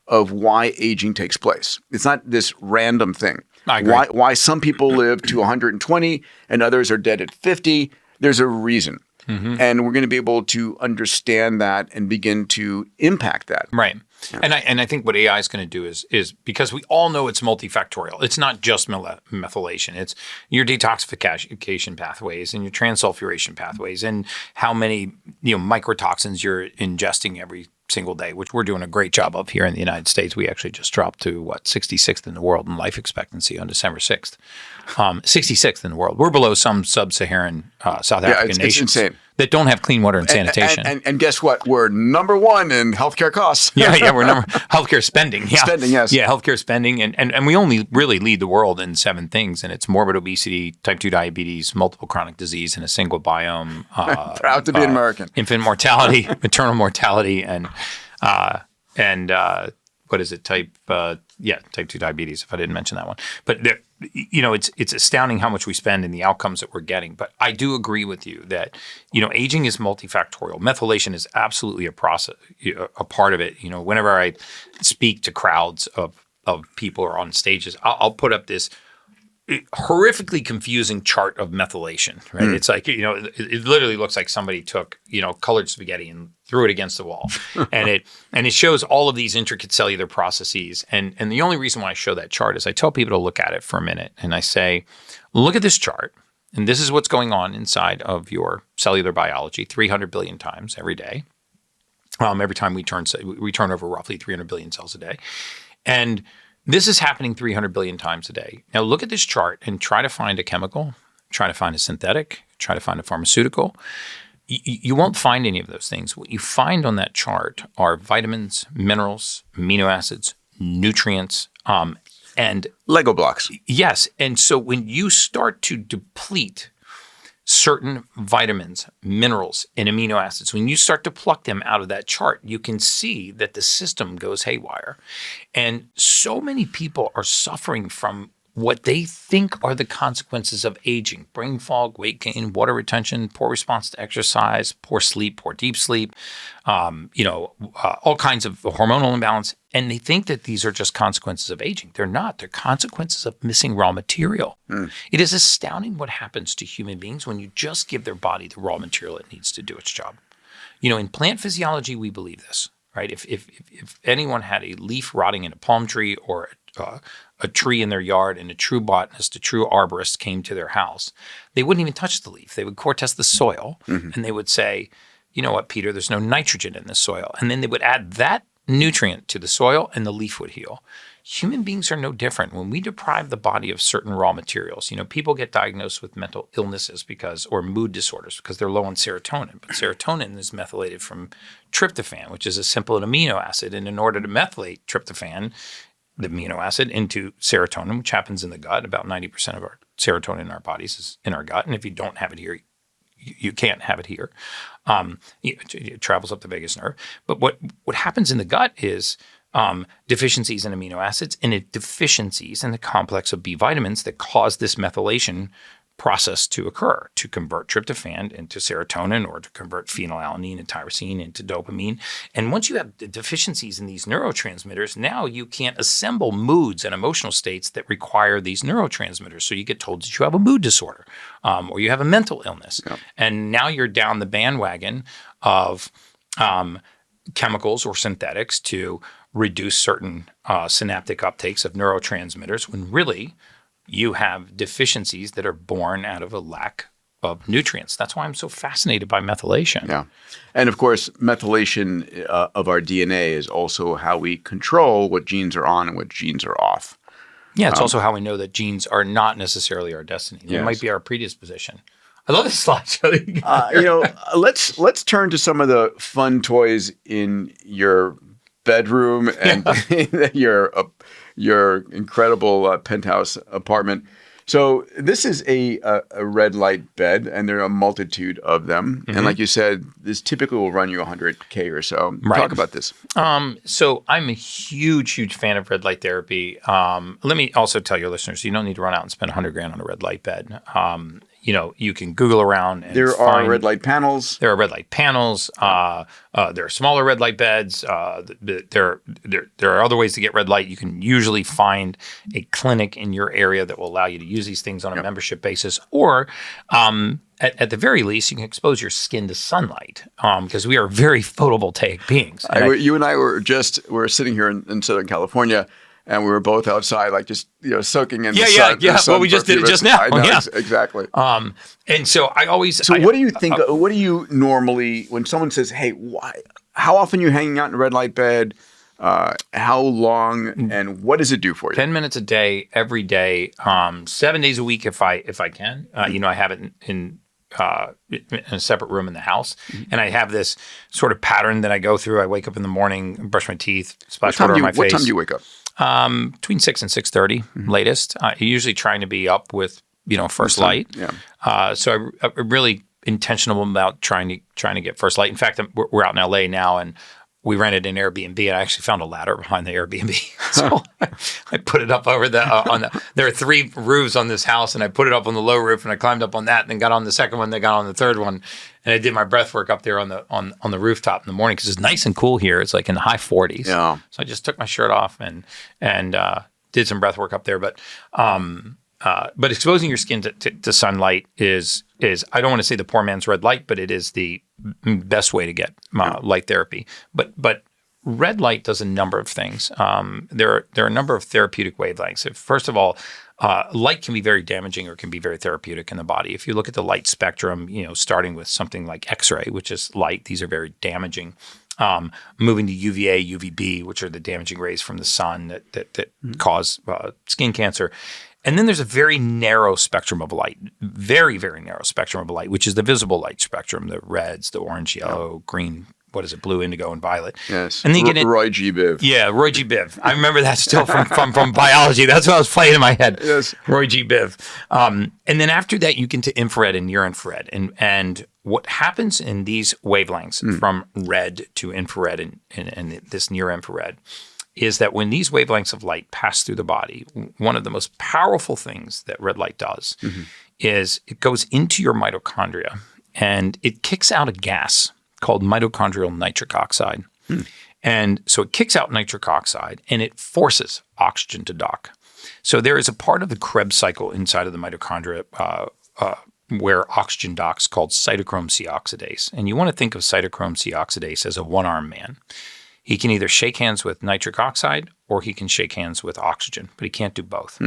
of why aging takes place. It's not this random thing. I agree. Why some people live to 120 and others are dead at 50. There's a reason. and we're going to be able to understand that and begin to impact that. Right. Yeah. And I think what AI is going to do is because we all know it's multifactorial. It's not just methylation. It's your detoxification pathways and your transsulfuration pathways and how many mycotoxins you're ingesting every single day, which we're doing a great job of here in the United States. We actually just dropped to 66th in the world in life expectancy on December 6th. 66th in the world. We're below some sub-Saharan South African nations that don't have clean water and sanitation. And guess what? We're number one in healthcare costs. We're healthcare spending. Yeah. Spending, yes. Yeah, healthcare spending. And we only really lead the world in 7 things, and it's morbid obesity, type 2 diabetes, multiple chronic disease in a single biome. Proud to be an American. Infant mortality, maternal mortality, and what is it? Type 2 diabetes, if I didn't mention that one. But it's astounding how much we spend and the outcomes that we're getting. But I do agree with you that, aging is multifactorial. Methylation is absolutely a process, a part of it. Whenever I speak to crowds of people or on stages, I'll put up this horrifically confusing chart of methylation, right? It's like, it literally looks like somebody took, colored spaghetti and threw it against the wall. and it shows all of these intricate cellular processes. And the only reason why I show that chart is I tell people to look at it for a minute. And I say, look at this chart. And this is what's going on inside of your cellular biology 300 billion times every day. Every time we turn over roughly 300 billion cells a day. And this is happening 300 billion times a day. Now look at this chart and try to find a chemical, try to find a synthetic, try to find a pharmaceutical. You won't find any of those things. What you find on that chart are vitamins, minerals, amino acids, nutrients, and Lego blocks. Yes. And so when you start to deplete certain vitamins, minerals, and amino acids, when you start to pluck them out of that chart, you can see that the system goes haywire. And so many people are suffering from what they think are the consequences of aging: brain fog, weight gain, water retention, poor response to exercise, poor sleep, poor deep sleep, all kinds of hormonal imbalance. And they think that these are just consequences of aging. They're not. They're consequences of missing raw material. It is astounding what happens to human beings when you just give their body the raw material it needs to do its job. In plant physiology, we believe this, right? If anyone had a leaf rotting in a palm tree or a tree in their yard and a true botanist, a true arborist came to their house, they wouldn't even touch the leaf. They would core test the soil and they would say, you know what, Peter, there's no nitrogen in this soil. And then they would add that nutrient to the soil and the leaf would heal. Human beings are no different. When we deprive the body of certain raw materials, people get diagnosed with mental illnesses or mood disorders because they're low on serotonin. But serotonin is methylated from tryptophan, which is a simple amino acid. And in order to methylate tryptophan, the amino acid, into serotonin, which happens in the gut, about 90% of our serotonin in our bodies is in our gut. And if you don't have it here, you can't have it here. It travels up the vagus nerve. But what happens in the gut is deficiencies in amino acids and deficiencies in the complex of B vitamins that cause this methylation process to occur, to convert tryptophan into serotonin or to convert phenylalanine and tyrosine into dopamine. And once you have deficiencies in these neurotransmitters, now you can't assemble moods and emotional states that require these neurotransmitters. So you get told that you have a mood disorder or you have a mental illness. Yep. And now you're down the bandwagon of chemicals or synthetics to reduce certain synaptic uptakes of neurotransmitters when really you have deficiencies that are born out of a lack of nutrients. That's why I'm so fascinated by methylation. Yeah. And of course, methylation of our DNA is also how we control what genes are on and what genes are off. Yeah, it's also how we know that genes are not necessarily our destiny. They might be our predisposition. I love this slideshow. Let's turn to some of the fun toys in your bedroom and your incredible penthouse apartment. So this is a red light bed, and there are a multitude of them. And like you said, this typically will run you $100K or so. Right. Talk about this. So I'm a huge fan of red light therapy. Let me also tell your listeners, you don't need to run out and spend $100,000 on a red light bed. you can Google around and There are red light panels. There are red light panels. There are smaller red light beds. There are other ways to get red light. You can usually find a clinic in your area that will allow you to use these things on a membership basis, or at the very least, you can expose your skin to sunlight because we are very photovoltaic beings. You and I were sitting here in Southern California. And we were both outside, like just soaking in the sun. Yeah. Well, we just did it just now. I know, yeah, exactly. And so I always. So what do you think? What do you normally when someone says, "Hey, why? How often are you hanging out in a red light bed? How long? And what does it do for you?" 10 minutes a day, every day, 7 days a week if I can. I have it in a separate room in the house, and I have this sort of pattern that I go through. I wake up in the morning, brush my teeth, splash water on my face. What time do you wake up? Between 6 and 6:30 latest. Usually trying to be up with first light. Yeah. So I'm really intentional about trying to get first light. In fact, we're out in LA now, and we rented an Airbnb, and I actually found a ladder behind the Airbnb. So I put it up over there are 3 roofs on this house, and I put it up on the low roof, and I climbed up on that, and then got on the second one, then got on the third one, and I did my breath work up there on the rooftop in the morning because it's nice and cool here. It's like in the high 40s. Yeah. So I just took my shirt off and did some breath work up there, but exposing your skin to sunlight is I don't want to say the poor man's red light, but it is the best way to get light therapy. But red light does a number of things. There are a number of therapeutic wavelengths. First of all, light can be very damaging or can be very therapeutic in the body. If you look at the light spectrum, starting with something like X-ray, which is light, these are very damaging. Moving to UVA, UVB, which are the damaging rays from the sun that cause skin cancer. And then there's a very narrow spectrum of light, very, very narrow spectrum of light, which is the visible light spectrum, the reds, the orange, yellow, green, blue, indigo, and violet. Yes. And then you get Roy G. Biv. Yeah, Roy G. Biv. I remember that still from biology. That's what I was playing in my head. Yes. Roy G. Biv. And then after that, you get to infrared and near infrared. And what happens in these wavelengths from red to infrared and this near infrared is that when these wavelengths of light pass through the body, one of the most powerful things that red light does is it goes into your mitochondria and it kicks out a gas called mitochondrial nitric oxide. And so it kicks out nitric oxide and it forces oxygen to dock. So there is a part of the Krebs cycle inside of the mitochondria where oxygen docks called cytochrome C oxidase. And you want to think of cytochrome C oxidase as a one-armed man. He can either shake hands with nitric oxide or he can shake hands with oxygen, but he can't do both.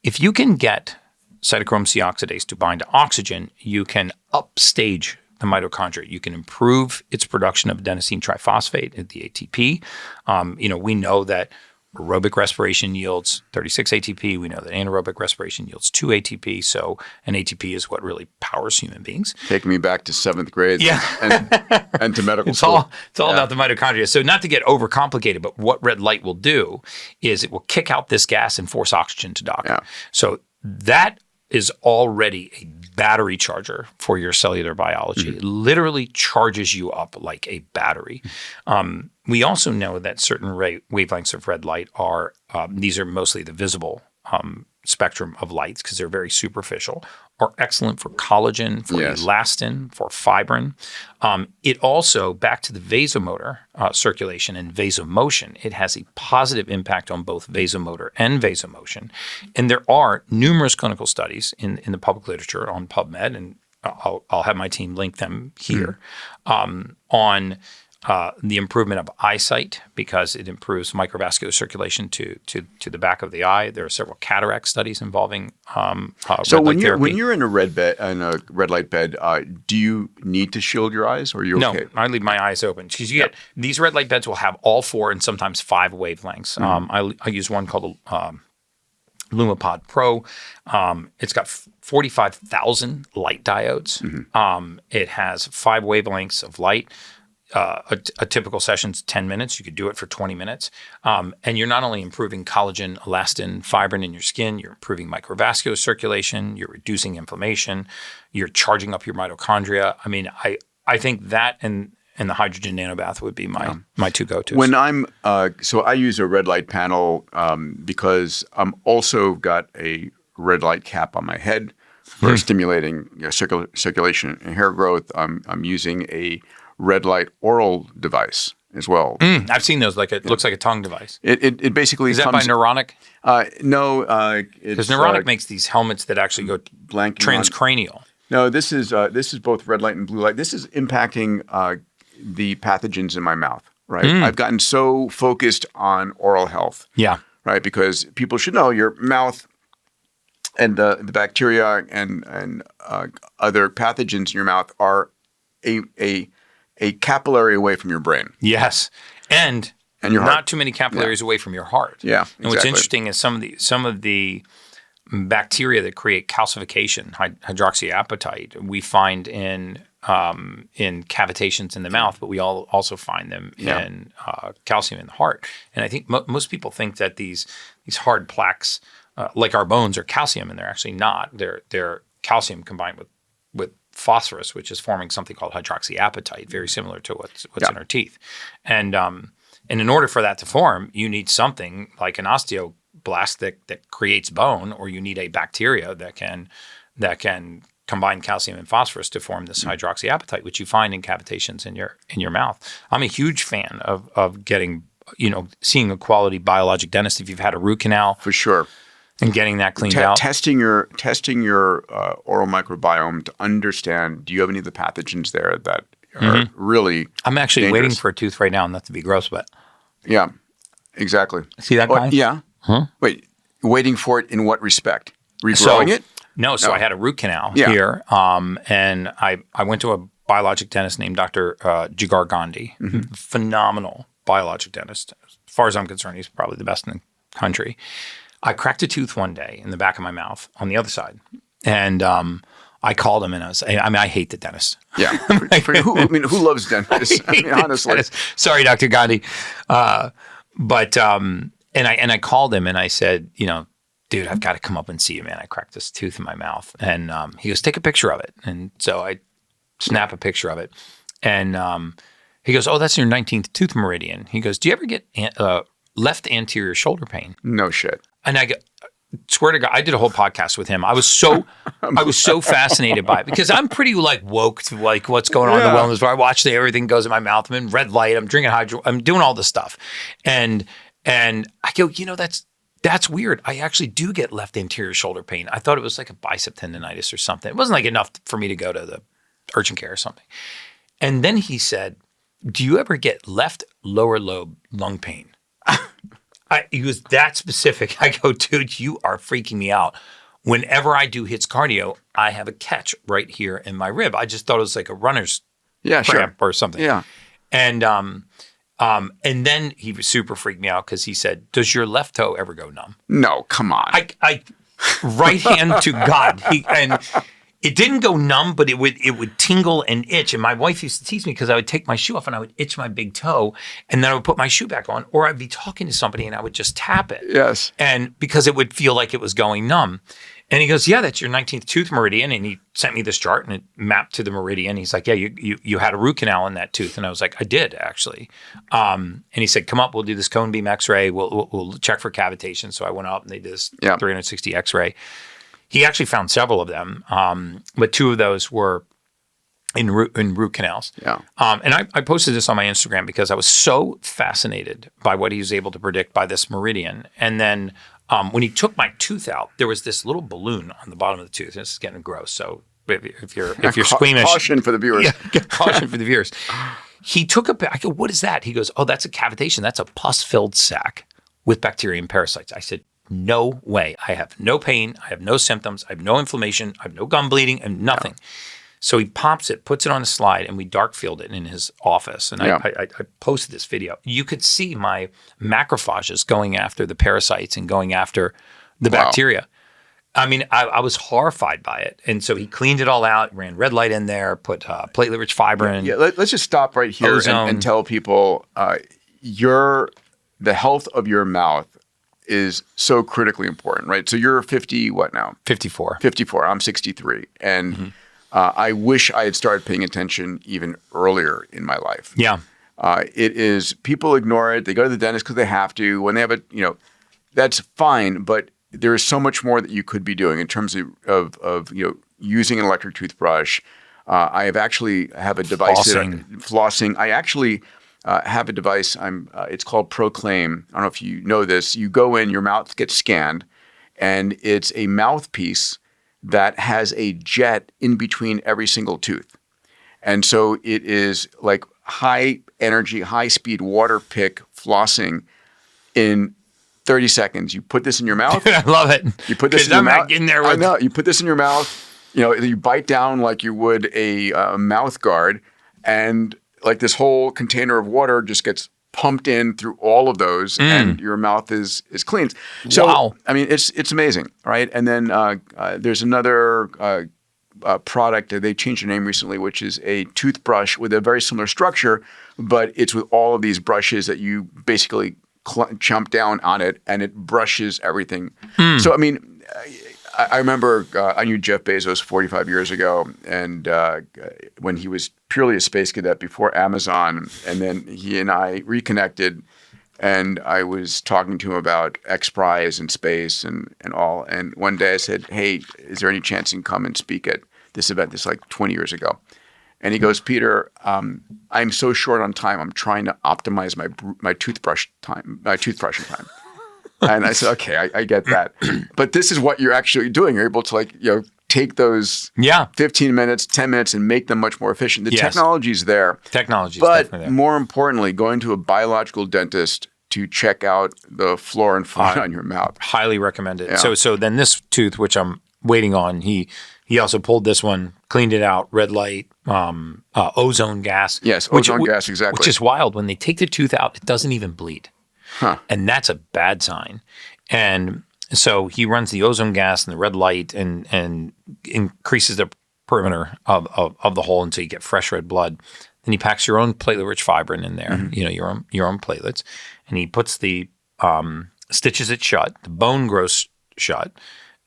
If you can get cytochrome C oxidase to bind to oxygen, you can upstage the mitochondria. You can improve its production of adenosine triphosphate, the ATP. We know that aerobic respiration yields 36 ATP. We know that anaerobic respiration yields 2 ATP. So an ATP is what really powers human beings. Take me back to 7th grade and to medical It's school. It's all about the mitochondria. So not to get overcomplicated, but what red light will do is it will kick out this gas and force oxygen to dock. Yeah. So that is already a battery charger for your cellular biology. It literally charges you up like a battery. We also know that certain wavelengths of red light are, these are mostly the visible spectrum of lights because they're very superficial, are excellent for collagen, for elastin, for fibrin. It also, back to the vasomotor circulation and vasomotion, it has a positive impact on both vasomotor and vasomotion. And there are numerous clinical studies in the public literature on PubMed, and I'll have my team link them here, on the improvement of eyesight because it improves microvascular circulation to the back of the eye. There are several cataract studies involving So red light therapy. when you're in a red light bed, do you need to shield your eyes, or are you okay? No, I leave my eyes open because you get these red light beds will have all 4 and sometimes 5 wavelengths. I use one called Lumipod Pro. It's got 45,000 light diodes. It has 5 wavelengths of light. A typical session's 10 minutes. You could do it for 20 minutes. And you're not only improving collagen, elastin, fibrin in your skin, you're improving microvascular circulation, you're reducing inflammation, you're charging up your mitochondria. I mean, I think that and the hydrogen nanobath would be my 2 go-tos. When I'm so I use a red light panel because I'm also got a red light cap on my head for stimulating circulation and hair growth. I'm using a red light oral device as well. I've seen those. It looks like a tongue device. It basically Is that by Neuronic? No, Because Neuronic makes these helmets that actually go transcranial. No, this is both red light and blue light. This is impacting the pathogens in my mouth. Right, I've gotten so focused on oral health. Yeah, right, because people should know your mouth and the bacteria and other pathogens in your mouth are a capillary away from your brain. Yes, and your not heart. too many capillaries away from your heart. Yeah, exactly. And what's interesting is some of the bacteria that create calcification, hydroxyapatite, we find in cavitations in the mouth, but we also find them in calcium in the heart. And I think most people think that these hard plaques, like our bones, are calcium, and they're actually not. They're calcium combined with phosphorus, which is forming something called hydroxyapatite, very similar to what's in our teeth. And in order for that to form, you need something like an osteoblast that creates bone, or you need a bacteria that can combine calcium and phosphorus to form this hydroxyapatite, which you find in cavitations in your mouth. I'm a huge fan of getting, seeing a quality biologic dentist if you've had a root canal. For sure. And getting that cleaned out. Testing your oral microbiome to understand, do you have any of the pathogens there that are really I'm actually dangerous? waiting for a tooth right now, not to be gross, but. Yeah, exactly. See that guy? Yeah. Huh? Wait, waiting for it in what respect? Regrowing it? No, I had a root canal here, and I went to a biologic dentist named Dr. Jigar Gandhi, phenomenal biologic dentist. As far as I'm concerned, he's probably the best in the country. I cracked a tooth one day in the back of my mouth on the other side, and I called him, and I hate the dentist. Yeah, who loves dentists? Honestly. Dentist. Sorry, Dr. Gandhi, but I called him and I said, dude, I've got to come up and see you, man. I cracked this tooth in my mouth. And he goes, take a picture of it. And so I snap a picture of it. And he goes, oh, that's your 19th tooth meridian. He goes, do you ever get left anterior shoulder pain? No shit. And I swear to God, I did a whole podcast with him. I was so fascinated by it because I'm pretty woke to what's going on in the wellness bar. I watch everything goes in my mouth. I'm in red light. I'm drinking hydro. I'm doing all this stuff. And I go, that's weird. I actually do get left anterior shoulder pain. I thought it was like a bicep tendonitis or something. It wasn't enough for me to go to the urgent care or something. And then he said, do you ever get left lower lobe lung pain? He was that specific. I go, dude, you are freaking me out. Whenever I do HIITS cardio, I have a catch right here in my rib. I just thought it was like a runner's cramp or something. Yeah. And then he was super freaked me out because he said, does your left toe ever go numb? No, come on. I right hand to God. And it didn't go numb, but it would tingle and itch. And my wife used to tease me because I would take my shoe off and I would itch my big toe, and then I would put my shoe back on, or I'd be talking to somebody and I would just tap it. Yes. And because it would feel like it was going numb. And he goes, yeah, that's your 19th tooth meridian. And he sent me this chart and it mapped to the meridian. He's like, yeah, you had a root canal in that tooth. And I was like, I did actually. And he said, come up, we'll do this cone beam x-ray. We'll check for cavitation. So I went up and they did this 360 x-ray. He actually found several of them, but two of those were in root canals. Yeah. And I posted this on my Instagram because I was so fascinated by what he was able to predict by this meridian. And then when he took my tooth out, there was this little balloon on the bottom of the tooth. This is getting gross. So if you're squeamish, caution for the viewers. Yeah, caution for the viewers. He took I go, what is that? He goes, oh, that's a cavitation. That's a pus-filled sac with bacteria and parasites. I said, no way. I have no pain. I have no symptoms. I have no inflammation. I have no gum bleeding and nothing. No. So he pops it, puts it on a slide, and we dark field it in his office. And I posted this video. You could see my macrophages going after the parasites and going after the bacteria. I mean, I was horrified by it. And so he cleaned it all out, ran red light in there, put platelet-rich fibrin. Yeah, let's just stop right here and tell people the health of your mouth is so critically important, right? So you're 50, what now? 54. 54. I'm 63. And I wish I had started paying attention even earlier in my life. Yeah. It is, people ignore it. They go to the dentist because they have to. When they have that's fine. But there is so much more that you could be doing in terms of using an electric toothbrush. I have a device flossing. I actually have a device. It's called Proclaim. I don't know if you know this. You go in, your mouth gets scanned, and it's a mouthpiece that has a jet in between every single tooth. And so it is like high energy, high speed water pick flossing in 30 seconds. You put this in your mouth. I love it. You put this in your mouth. I know. You put this in your mouth. You bite down like you would a mouth guard, and like this whole container of water just gets pumped in through all of those, and your mouth is cleaned. So, wow. I mean, it's amazing, right? And then there's another product. They changed the name recently, which is a toothbrush with a very similar structure, but it's with all of these brushes that you basically chomp down on it, and it brushes everything. So, I mean, I remember I knew Jeff Bezos 45 years ago, and when he was purely a space cadet before Amazon, and then he and I reconnected, and I was talking to him about XPRIZE and space and all. And one day I said, "Hey, is there any chance you can come and speak at this event?" This is like 20 years ago. And he goes, "Peter, I'm so short on time. I'm trying to optimize my toothbrushing time." And I said, "Okay, I get that, but this is what you're actually doing. You're able to take those 15 minutes, 10 minutes, and make them much more efficient. The technology's there. Technology is but definitely there. More importantly, going to a biological dentist to check out the flora and fauna on your mouth. Highly recommend it. Yeah. So then this tooth, which I'm waiting on, he also pulled this one, cleaned it out, red light, ozone gas. Yes, ozone gas, exactly. Which is wild. When they take the tooth out, it doesn't even bleed. Huh. And that's a bad sign. And so he runs the ozone gas and the red light and increases the perimeter of the hole until you get fresh red blood. Then he packs your own platelet-rich fibrin in there, your own platelets, and he puts the stitches it shut. The bone grows shut,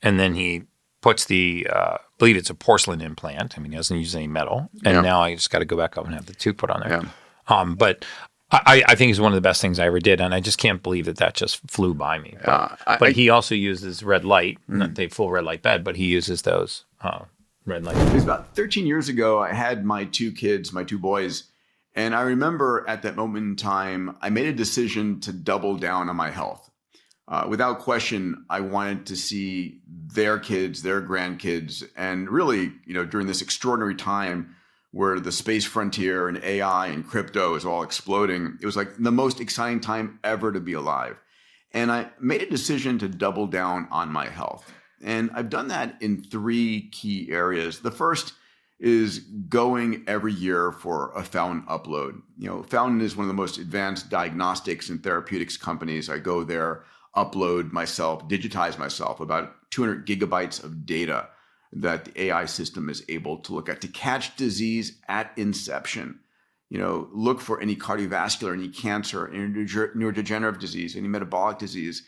and then he puts the I believe it's a porcelain implant. I mean, he doesn't use any metal. And now I just got to go back up and have the tooth put on there. Yeah. But I think it's one of the best things I ever did, and I just can't believe that just flew by me. But he also uses red light, not the full red light bed, but he uses those red light. It was about 13 years ago. I had my two kids, my two boys, and I remember at that moment in time, I made a decision to double down on my health. Without question, I wanted to see their kids, their grandkids, and really, during this extraordinary time where the space frontier and AI and crypto is all exploding, it was like the most exciting time ever to be alive. And I made a decision to double down on my health. And I've done that in three key areas. The first is going every year for a Fountain upload. Fountain is one of the most advanced diagnostics and therapeutics companies. I go there, upload myself, digitize myself, about 200 gigabytes of data that the AI system is able to look at to catch disease at inception. Look for any cardiovascular, any cancer, any neurodegenerative disease, any metabolic disease.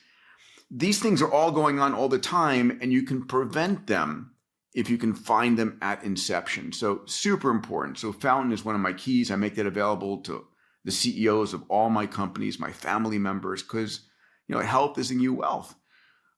These things are all going on all the time, and you can prevent them if you can find them at inception. So super important. So Fountain is one of my keys. I make that available to the CEOs of all my companies, my family members, because health is the new wealth.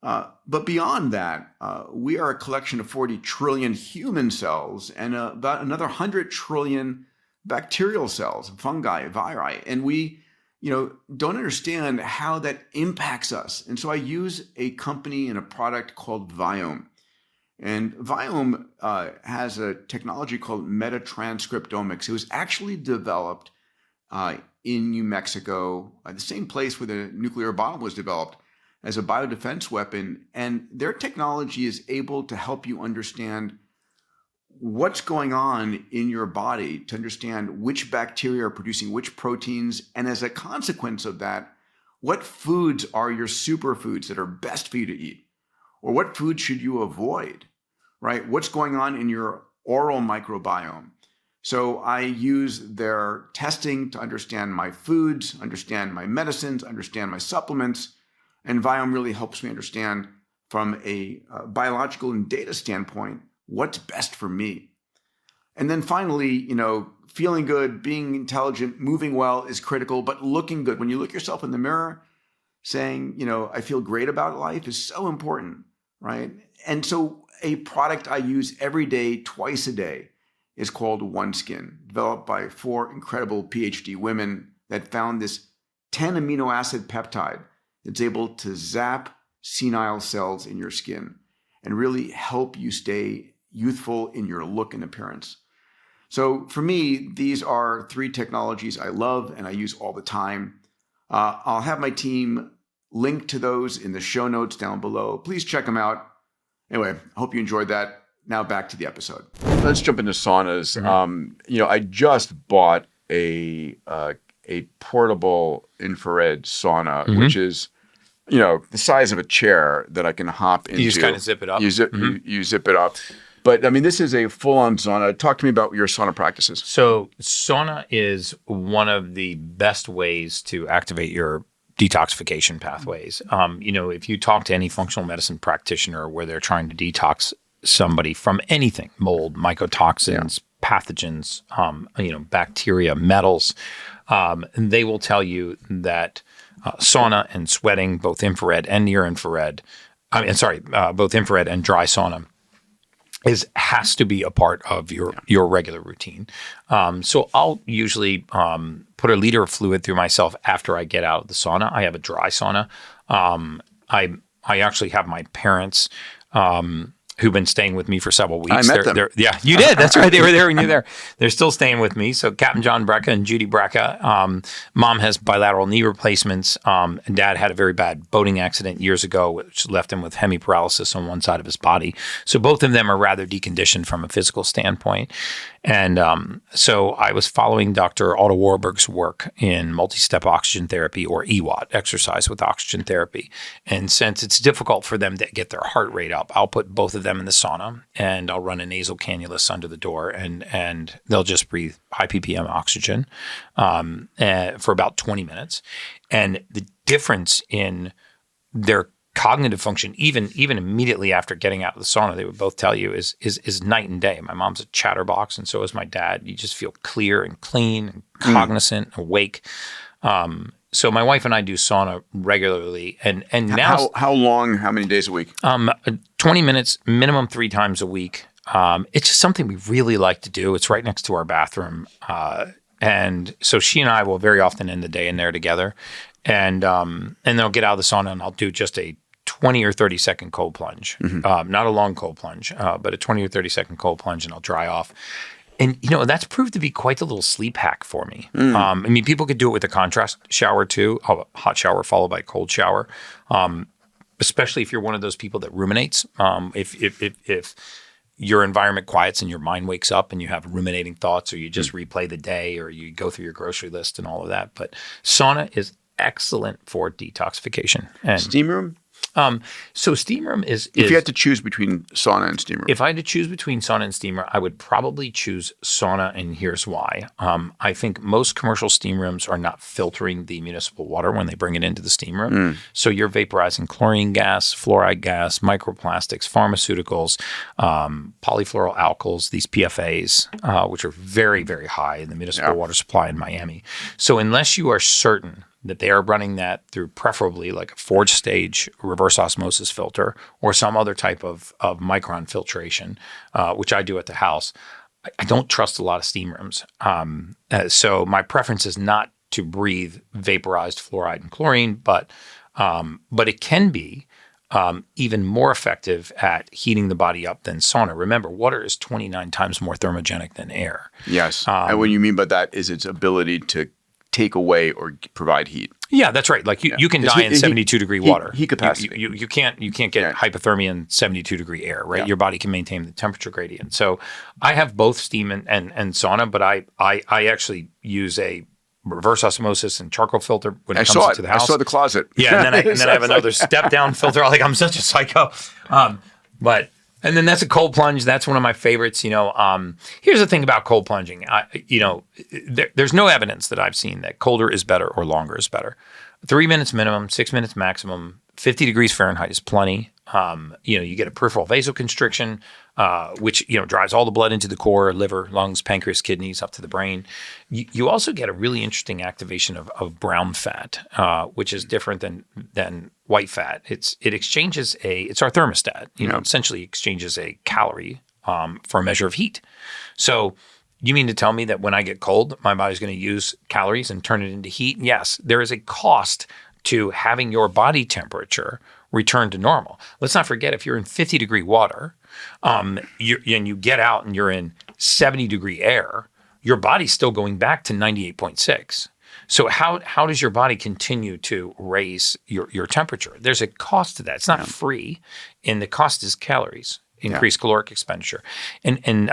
But beyond that, we are a collection of 40 trillion human cells and about another 100 trillion bacterial cells, fungi, viri. And we, don't understand how that impacts us. And so I use a company and a product called Viome. And Viome has a technology called metatranscriptomics. It was actually developed in New Mexico, the same place where the nuclear bomb was developed, as a biodefense weapon. And their technology is able to help you understand what's going on in your body, to understand which bacteria are producing which proteins. And as a consequence of that, what foods are your superfoods that are best for you to eat? Or what foods should you avoid, right? What's going on in your oral microbiome? So I use their testing to understand my foods, understand my medicines, understand my supplements. And Viome really helps me understand from a biological and data standpoint, what's best for me. And then finally, feeling good, being intelligent, moving well is critical, but looking good. When you look yourself in the mirror, saying, I feel great about life is so important, right? And so a product I use every day, twice a day, is called OneSkin, developed by 4 incredible PhD women that found this 10 amino acid peptide that's able to zap senile cells in your skin and really help you stay youthful in your look and appearance. So for me, these are 3 technologies I love and I use all the time. I'll have my team link to those in the show notes down below. Please check them out. Anyway, I hope you enjoyed that. Now back to the episode. Let's jump into saunas. I just bought a portable infrared sauna, which is, the size of a chair that I can hop into. You just kind of zip it up. You zip it up. But I mean, this is a full-on sauna. Talk to me about your sauna practices. So sauna is one of the best ways to activate your detoxification pathways. If you talk to any functional medicine practitioner where they're trying to detox somebody from anything, mold, mycotoxins, pathogens, bacteria, metals, they will tell you that sauna and sweating, both infrared and near infrared, both infrared and dry sauna, has to be a part of your regular routine. So I'll usually put a liter of fluid through myself after I get out of the sauna. I have a dry sauna. I actually have my parents who've been staying with me for several weeks. I met them. Yeah, you did. That's right. They were there when you were there. They're still staying with me. So Captain John Brecka and Judy Brecka. Mom has bilateral knee replacements. And Dad had a very bad boating accident years ago, which left him with hemiparalysis on one side of his body. So both of them are rather deconditioned from a physical standpoint. And so I was following Dr. Otto Warburg's work in multi-step oxygen therapy, or EWOT, exercise with oxygen therapy. And since it's difficult for them to get their heart rate up, I'll put both of them in the sauna and I'll run a nasal cannulus under the door and they'll just breathe high ppm oxygen for about 20 minutes. And the difference in their cognitive function, even immediately after getting out of the sauna, they would both tell you is night and day. My mom's a chatterbox, and so is my dad. You just feel clear and clean and cognizant, awake. So my wife and I do sauna regularly, and now how long? How many days a week? 20 minutes, minimum 3 times a week. It's just something we really like to do. It's right next to our bathroom, and so she and I will very often end the day in there together, and they'll get out of the sauna, and I'll do just a 20 or 30 second cold plunge, not a long cold plunge, but a 20 or 30 second cold plunge, and I'll dry off. And, that's proved to be quite a little sleep hack for me. People could do it with a contrast shower too, a hot shower followed by a cold shower, especially if you're one of those people that ruminates. If your environment quiets and your mind wakes up and you have ruminating thoughts, or you just replay the day, or you go through your grocery list and all of that. But sauna is excellent for detoxification. And steam room? So steam room is if you had to choose between sauna and steam room. If I had to choose between sauna and steam room, I would probably choose sauna, and here's why. I think most commercial steam rooms are not filtering the municipal water when they bring it into the steam room. So you're vaporizing chlorine gas, fluoride gas, microplastics, pharmaceuticals, polyfluoroalkyls, these PFAs, which are very, very high in the municipal water supply in Miami. So unless you are certain that they are running that through preferably like a forged stage reverse osmosis filter or some other type of micron filtration, which I do at the house, I don't trust a lot of steam rooms. So my preference is not to breathe vaporized fluoride and chlorine, but it can be even more effective at heating the body up than sauna. Remember, water is 29 times more thermogenic than air. Yes. And what you mean by that is its ability to take away or provide heat. Yeah, that's right. Like you can die in 72 degree water. Heat capacity. You can't get hypothermia in 72 degree air, right? Your body can maintain the temperature gradient. So I have both steam and sauna, but I actually use a reverse osmosis and charcoal filter when it comes to the house. I saw the closet. Yeah, and then I have another step down filter. Like, I'm such a psycho. And then that's a cold plunge. That's one of my favorites. Here's the thing about cold plunging. There's no evidence that I've seen that colder is better or longer is better. 3 minutes minimum, 6 minutes maximum. 50 degrees Fahrenheit is plenty. You get a peripheral vasoconstriction, which drives all the blood into the core, liver, lungs, pancreas, kidneys, up to the brain. You also get a really interesting activation of brown fat, which is different than white fat. It's our thermostat. Essentially exchanges a calorie for a measure of heat. So you mean to tell me that when I get cold, my body's going to use calories and turn it into heat? Yes, there is a cost to having your body temperature return to normal. Let's not forget, if you're in 50-degree water and you get out and you're in 70-degree air, your body's still going back to 98.6. So how does your body continue to raise your temperature? There's a cost to that. It's not free, and the cost is calories. Increased caloric expenditure, and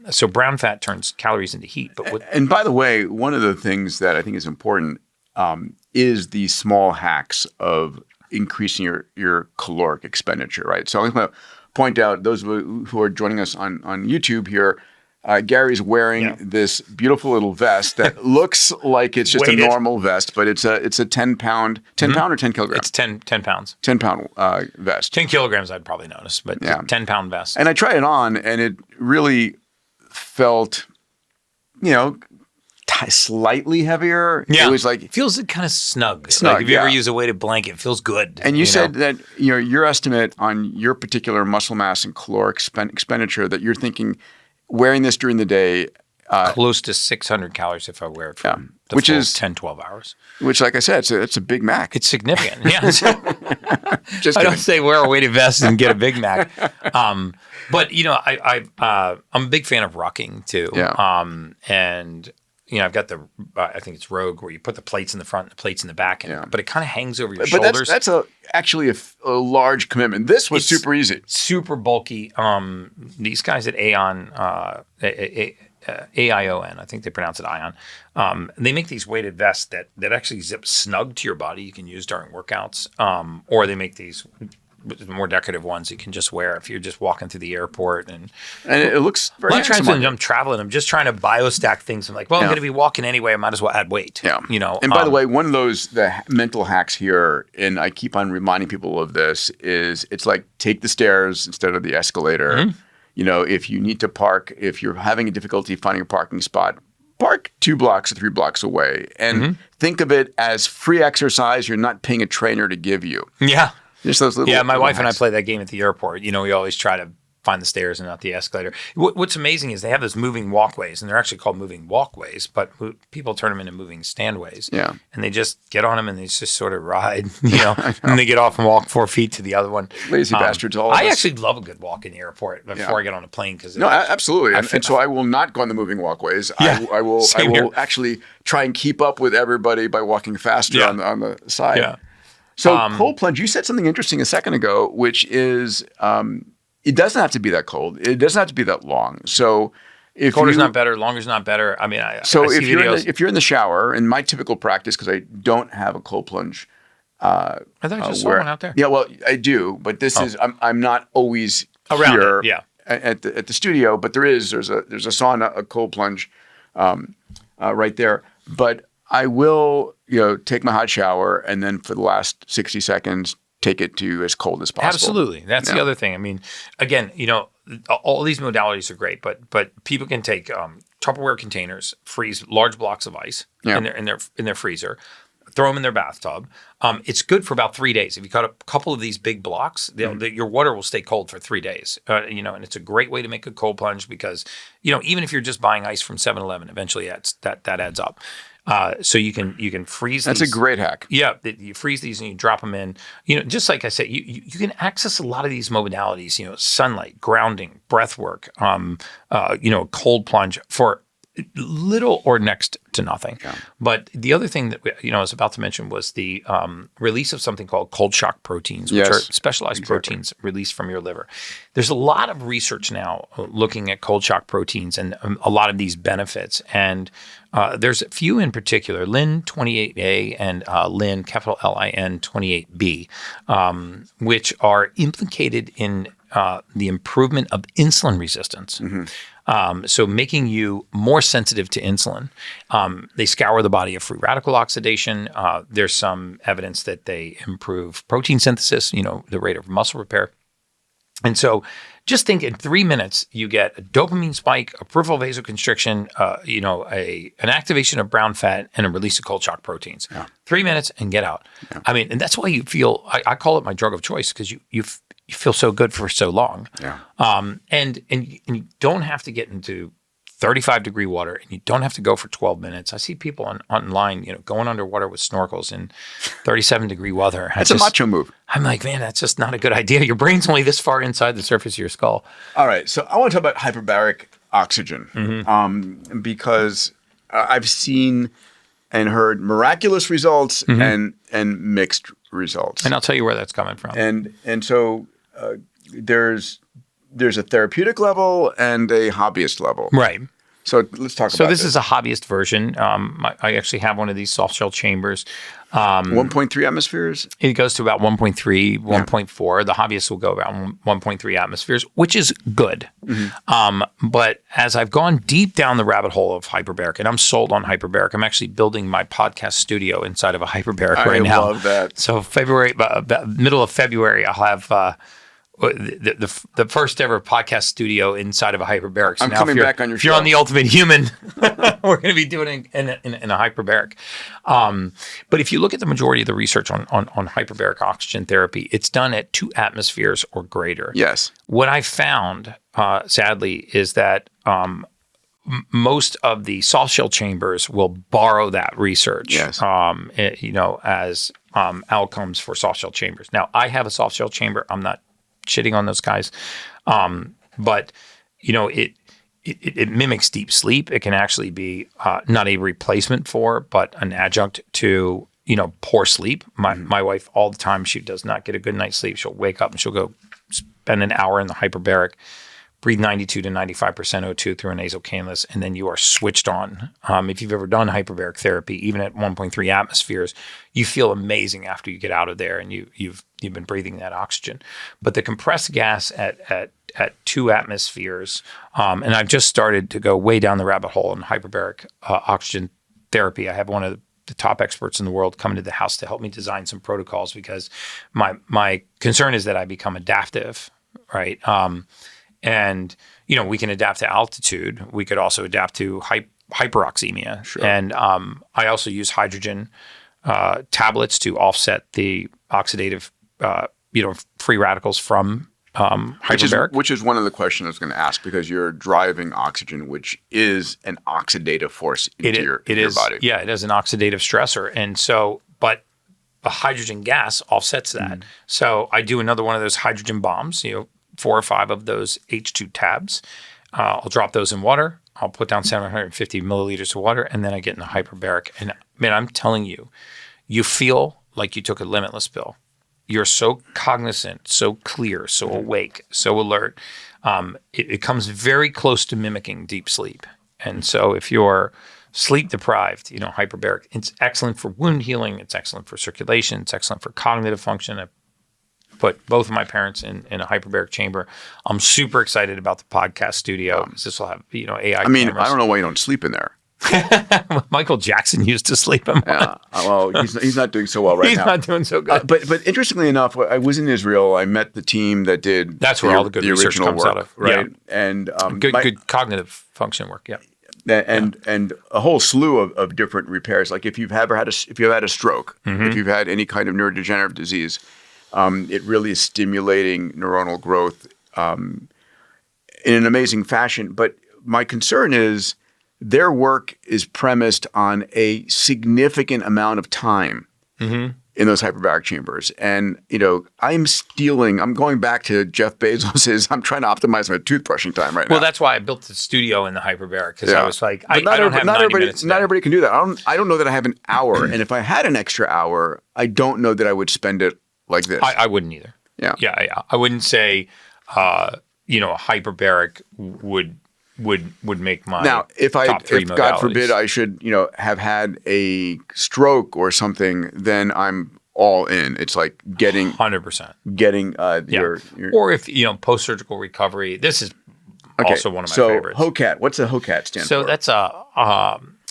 so brown fat turns calories into heat. And by the way, one of the things that I think is important is the small hacks of increasing your caloric expenditure, right? So I'm going to point out those who are joining us on YouTube here. Gary's wearing this beautiful little vest that looks like it's just a normal vest, but it's a 10 pound or 10 kilograms? It's 10 pounds. 10 pound vest. 10 kilograms I'd probably notice, but 10 pound vest. And I tried it on and it really felt, slightly heavier. Yeah. It was like, it feels kind of snug. Like if you ever use a weighted blanket, it feels good. And you said that your estimate on your particular muscle mass and caloric expenditure that you're thinking wearing this during the day. Close to 600 calories if I wear it for the which full is 10, 12 hours. Which, like I said, it's a Big Mac. It's significant. Yeah. Just I don't say wear a weighted vest and get a Big Mac. But, I'm a big fan of rucking too. Yeah. And I've got I think it's Rogue, where you put the plates in the front and the plates in the back, but it kind of hangs over your shoulders. That's actually a large commitment. This was super easy. Super bulky. These guys at Aeon, AION, I think they pronounce it Ion. They make these weighted vests that actually zip snug to your body. You can use during workouts, or they make these more decorative ones you can just wear if you're just walking through the airport. And it looks very handsome. When I'm traveling, I'm just trying to biostack things. I'm like, I'm going to be walking anyway. I might as well add weight. Yeah. And by the way, one of the mental hacks here, and I keep on reminding people of this, is it's like take the stairs instead of the escalator. Mm-hmm. If you need to park, if you're having a difficulty finding a parking spot, park 2 blocks or 3 blocks away, and think of it as free exercise. You're not paying a trainer to give you. Yeah. Just those little. Yeah, my wife and I hacks. play that game at the airport. We always try to find the stairs and not the escalator. What's amazing is they have those moving walkways, and they're actually called moving walkways, but people turn them into moving standways. Yeah. And they just get on them and they just sort of ride, and they get off and walk 4 feet to the other one. Lazy bastards, all of us. I actually love a good walk in the airport before I get on a plane. No, absolutely. And so I will not go on the moving walkways. Yeah, I will actually try and keep up with everybody by walking faster on the side. Yeah. So cold plunge, you said something interesting a second ago, which is it doesn't have to be that cold. It doesn't have to be that long. So if colder's not better, longer's not better. I mean, I see if you're in the shower, in my typical practice, because I don't have a cold plunge. I thought you just saw one out there. Yeah, well, I do, but this is I'm not always around here it, at the studio, but there's a sauna, a cold plunge right there. But I will, take my hot shower and then for the last 60 seconds, take it to as cold as possible. Absolutely. That's the other thing. I mean, again, all these modalities are great, but people can take Tupperware containers, freeze large blocks of ice in their freezer, throw them in their bathtub. It's good for about 3 days. If you cut a couple of these big blocks, your water will stay cold for 3 days. And it's a great way to make a cold plunge because, even if you're just buying ice from 7-Eleven, eventually that adds up. So you can freeze. That's a great hack. Yeah, you freeze these and you drop them in. Just like I said, you can access a lot of these modalities. Sunlight, grounding, breath work. Cold plunge for little or next to nothing. Yeah. But the other thing that I was about to mention was the release of something called cold shock proteins, which are specialized proteins released from your liver. There's a lot of research now looking at cold shock proteins and a lot of these benefits. And there's a few in particular, Lin-28A and Lin, capital Lin 28B, which are implicated in the improvement of insulin resistance. So making you more sensitive to insulin. They scour the body of free radical oxidation. There's some evidence that they improve protein synthesis, the rate of muscle repair. And so just think in 3 minutes, you get a dopamine spike, a peripheral vasoconstriction, an activation of brown fat, and a release of cold shock proteins. 3 minutes and get out. Yeah. I mean, and that's why you feel, I call it my drug of choice, because you feel so good for so long. Yeah. And you don't have to get into 35-degree water, and you don't have to go for 12 minutes. I see people online, going underwater with snorkels in 37-degree weather. That's a macho move. I'm like, man, that's just not a good idea. Your brain's only this far inside the surface of your skull. All right, so I want to talk about hyperbaric oxygen because I've seen and heard miraculous results and mixed results. And I'll tell you where that's coming from. And so there's a therapeutic level and a hobbyist level. Right. So let's talk about this. So this is a hobbyist version. I actually have one of these soft shell chambers. 1.3 atmospheres? It goes to about 1.3, 1.4. The hobbyist will go around 1.3 atmospheres, which is good. But as I've gone deep down the rabbit hole of hyperbaric, and I'm sold on hyperbaric, I'm actually building my podcast studio inside of a hyperbaric right now. I love that. So middle of February, I'll have the first ever podcast studio inside of a hyperbaric. So I'm coming back on your show. If you're on The Ultimate Human, we're going to be doing it in a hyperbaric. But if you look at the majority of the research on hyperbaric oxygen therapy, it's done at 2 atmospheres or greater. Yes. What I found, sadly, is that most of the soft shell chambers will borrow that research. Yes. As outcomes for soft shell chambers. Now, I have a soft shell chamber. I'm not shitting on those guys. But it mimics deep sleep. It can actually be not a replacement for, but an adjunct to, poor sleep. My wife, all the time, she does not get a good night's sleep. She'll wake up and she'll go spend an hour in the hyperbaric, breathe 92 to 95% O2 through a nasal cannulus, and then you are switched on. If you've ever done hyperbaric therapy, even at 1.3 atmospheres, you feel amazing after you get out of there and you've been breathing that oxygen. But the compressed gas at 2 atmospheres, and I've just started to go way down the rabbit hole in hyperbaric oxygen therapy. I have one of the top experts in the world coming to the house to help me design some protocols because my concern is that I become adaptive, right? And, we can adapt to altitude. We could also adapt to hyperoxemia. Sure. And I also use hydrogen tablets to offset the oxidative, free radicals from hyperbaric. Which is one of the questions I was going to ask, because you're driving oxygen, which is an oxidative force into your body. Yeah, it is an oxidative stressor. And so, but the hydrogen gas offsets that. So I do another one of those hydrogen bombs, 4 or 5 of those H2 tabs. I'll drop those in water. I'll put down 750 milliliters of water, and then I get in the hyperbaric. And man, I'm telling you, you feel like you took a limitless pill. You're so cognizant, so clear, so awake, so alert. It comes very close to mimicking deep sleep. And so if you're sleep deprived, hyperbaric, it's excellent for wound healing. It's excellent for circulation. It's excellent for cognitive function. I put both of my parents in a hyperbaric chamber. I'm super excited about the podcast studio because this will have, AI cameras. I don't know why you don't sleep in there. Michael Jackson used to sleep in one. Yeah. Well, he's not doing so well right now. He's not doing so good. But interestingly enough, I was in Israel. I met the team that did that's where all the good research comes work, out of, right? Yeah. And good cognitive function work. Yeah. And a whole slew of different repairs. Like if you've had a stroke, if you've had any kind of neurodegenerative disease, it really is stimulating neuronal growth in an amazing fashion. But my concern is their work is premised on a significant amount of time in those hyperbaric chambers. And, I'm going back to Jeff Bezos's, I'm trying to optimize my toothbrushing time right now. Well, that's why I built the studio in the hyperbaric, because I was like, I don't have 90 minutes. Not everybody can do that. I don't know that I have an hour. And if I had an extra hour, I don't know that I would spend it like this. I wouldn't either. Yeah. I wouldn't say, hyperbaric would make my if top 3 God modalities. forbid I should have had a stroke or something, then I'm all in. It's like getting 100%. your Or if, post-surgical recovery, this is also one of my favorites. So HOCAT, what's a HOCAT stand for? So that's a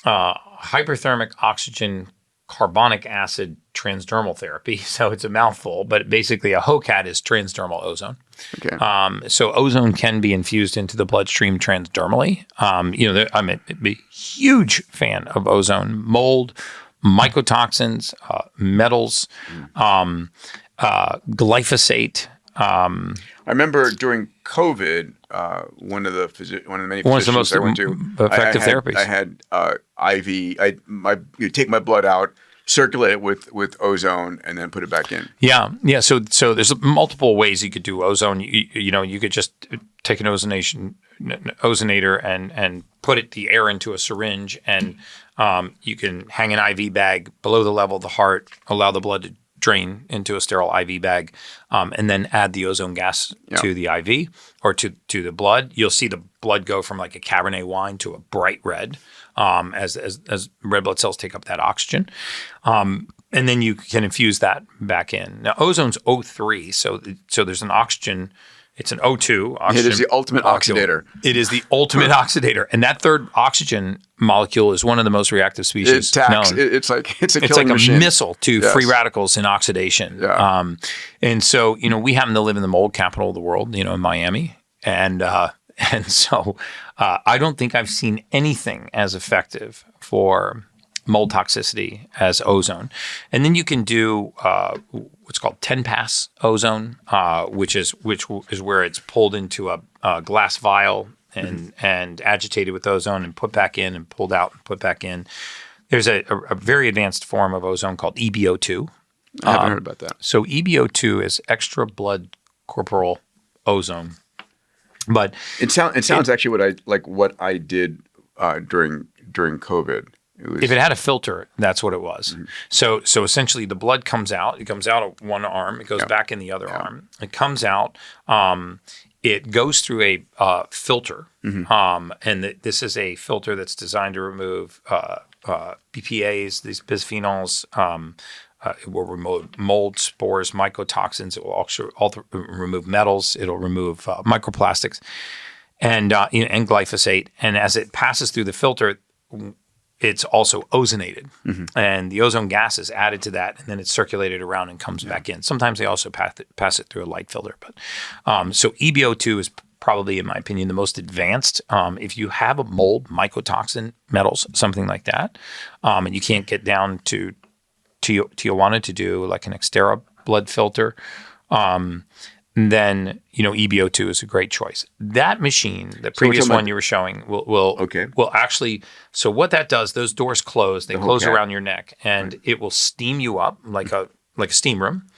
hyperthermic oxygen carbonic acid transdermal therapy. So it's a mouthful, but basically a HOCAT is transdermal ozone. Okay. So ozone can be infused into the bloodstream transdermally. I'm a huge fan of ozone, mold, mycotoxins, metals, glyphosate. I remember during COVID, one of the many physicians I went to, effective therapies. I had IV. You take my blood out, circulate it with ozone, and then put it back in. Yeah. So there's multiple ways you could do ozone. You could just take an ozonator and put the air into a syringe, and you can hang an IV bag below the level of the heart, allow the blood to drain into a sterile IV bag, and then add the ozone gas to the IV or to the blood. You'll see the blood go from like a Cabernet wine to a bright red as red blood cells take up that oxygen. And then you can infuse that back in. Now, ozone's O3, so there's an oxygen. It's an O2 oxygen. It is the ultimate oxidator. It is the ultimate oxidator. And that third oxygen molecule is one of the most reactive species known. It's like a missile to free radicals in oxidation. Yeah. And so, we happen to live in the mold capital of the world, in Miami. And so I don't think I've seen anything as effective for mold toxicity as ozone. And then you can do what's called 10-pass ozone, which is where it's pulled into a glass vial and agitated with ozone and put back in and pulled out and put back in. There's a very advanced form of ozone called EBO2. I haven't heard about that. So EBO2 is extra blood corporal ozone. But it sounds actually what I did during COVID. If it had a filter, that's what it was. Mm-hmm. So essentially the blood comes out. It comes out of one arm. It goes back in the other arm. It comes out. It goes through a filter. Mm-hmm. And this is a filter that's designed to remove BPAs, these bisphenols. It will remove mold, spores, mycotoxins. It will also remove metals. It'll remove microplastics and glyphosate. And as it passes through the filter, it's also ozonated, and the ozone gas is added to that, and then it's circulated around and comes back in. Sometimes they also pass it through a light filter. But so EBO2 is probably, in my opinion, the most advanced. If you have a mold, mycotoxin, metals, something like that, and you can't get down to you wanted to do like an Xterra blood filter, then EBO2 is a great choice. That machine, the previous one you were showing, will actually. So what that does, those doors close. They close around your neck, and it will steam you up like a steam room,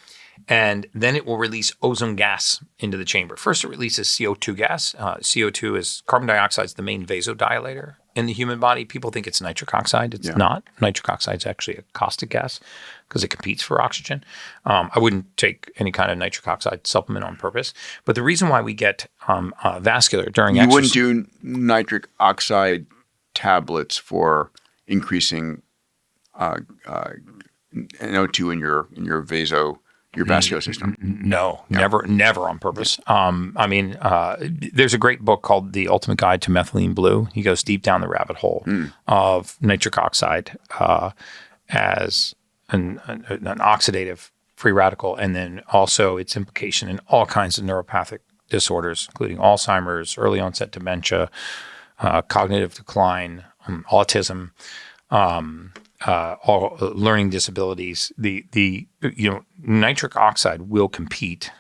and then it will release ozone gas into the chamber. First, it releases CO2 gas. CO2 is carbon dioxide is the main vasodilator in the human body. People think it's nitric oxide. It's not. Nitric oxide is actually a caustic gas because it competes for oxygen. I wouldn't take any kind of nitric oxide supplement on purpose. But the reason why we get vascular during exercise— You wouldn't do nitric oxide tablets for increasing NO2 in your vascular system? No, never on purpose. There's a great book called The Ultimate Guide to Methylene Blue. He goes deep down the rabbit hole of nitric oxide as an oxidative free radical, and then also its implication in all kinds of neuropathic disorders, including Alzheimer's, early onset dementia, cognitive decline, autism, all learning disabilities. The nitric oxide will compete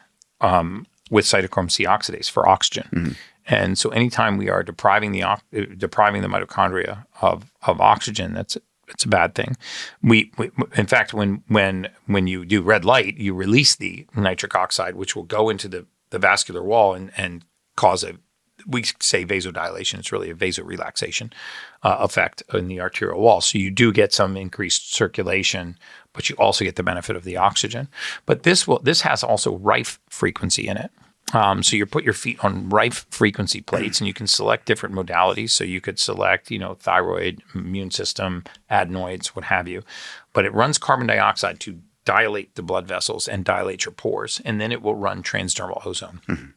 with cytochrome C oxidase for oxygen, and so anytime we are depriving the mitochondria of oxygen, it's a bad thing. We in fact, when you do red light, you release the nitric oxide, which will go into the vascular wall and cause we say vasodilation. It's really a vasorelaxation effect in the arterial wall. So you do get some increased circulation, but you also get the benefit of the oxygen. But this has also Rife frequency in it. So you put your feet on Rife frequency plates, and you can select different modalities. So you could select, thyroid, immune system, adenoids, what have you. But it runs carbon dioxide to dilate the blood vessels and dilate your pores, and then it will run transdermal ozone.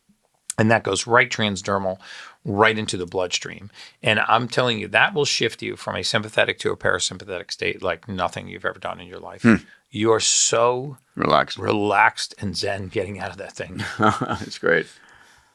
And that goes right transdermal, right into the bloodstream. And I'm telling you, that will shift you from a sympathetic to a parasympathetic state like nothing you've ever done in your life. You are so relaxed and zen getting out of that thing. That's great.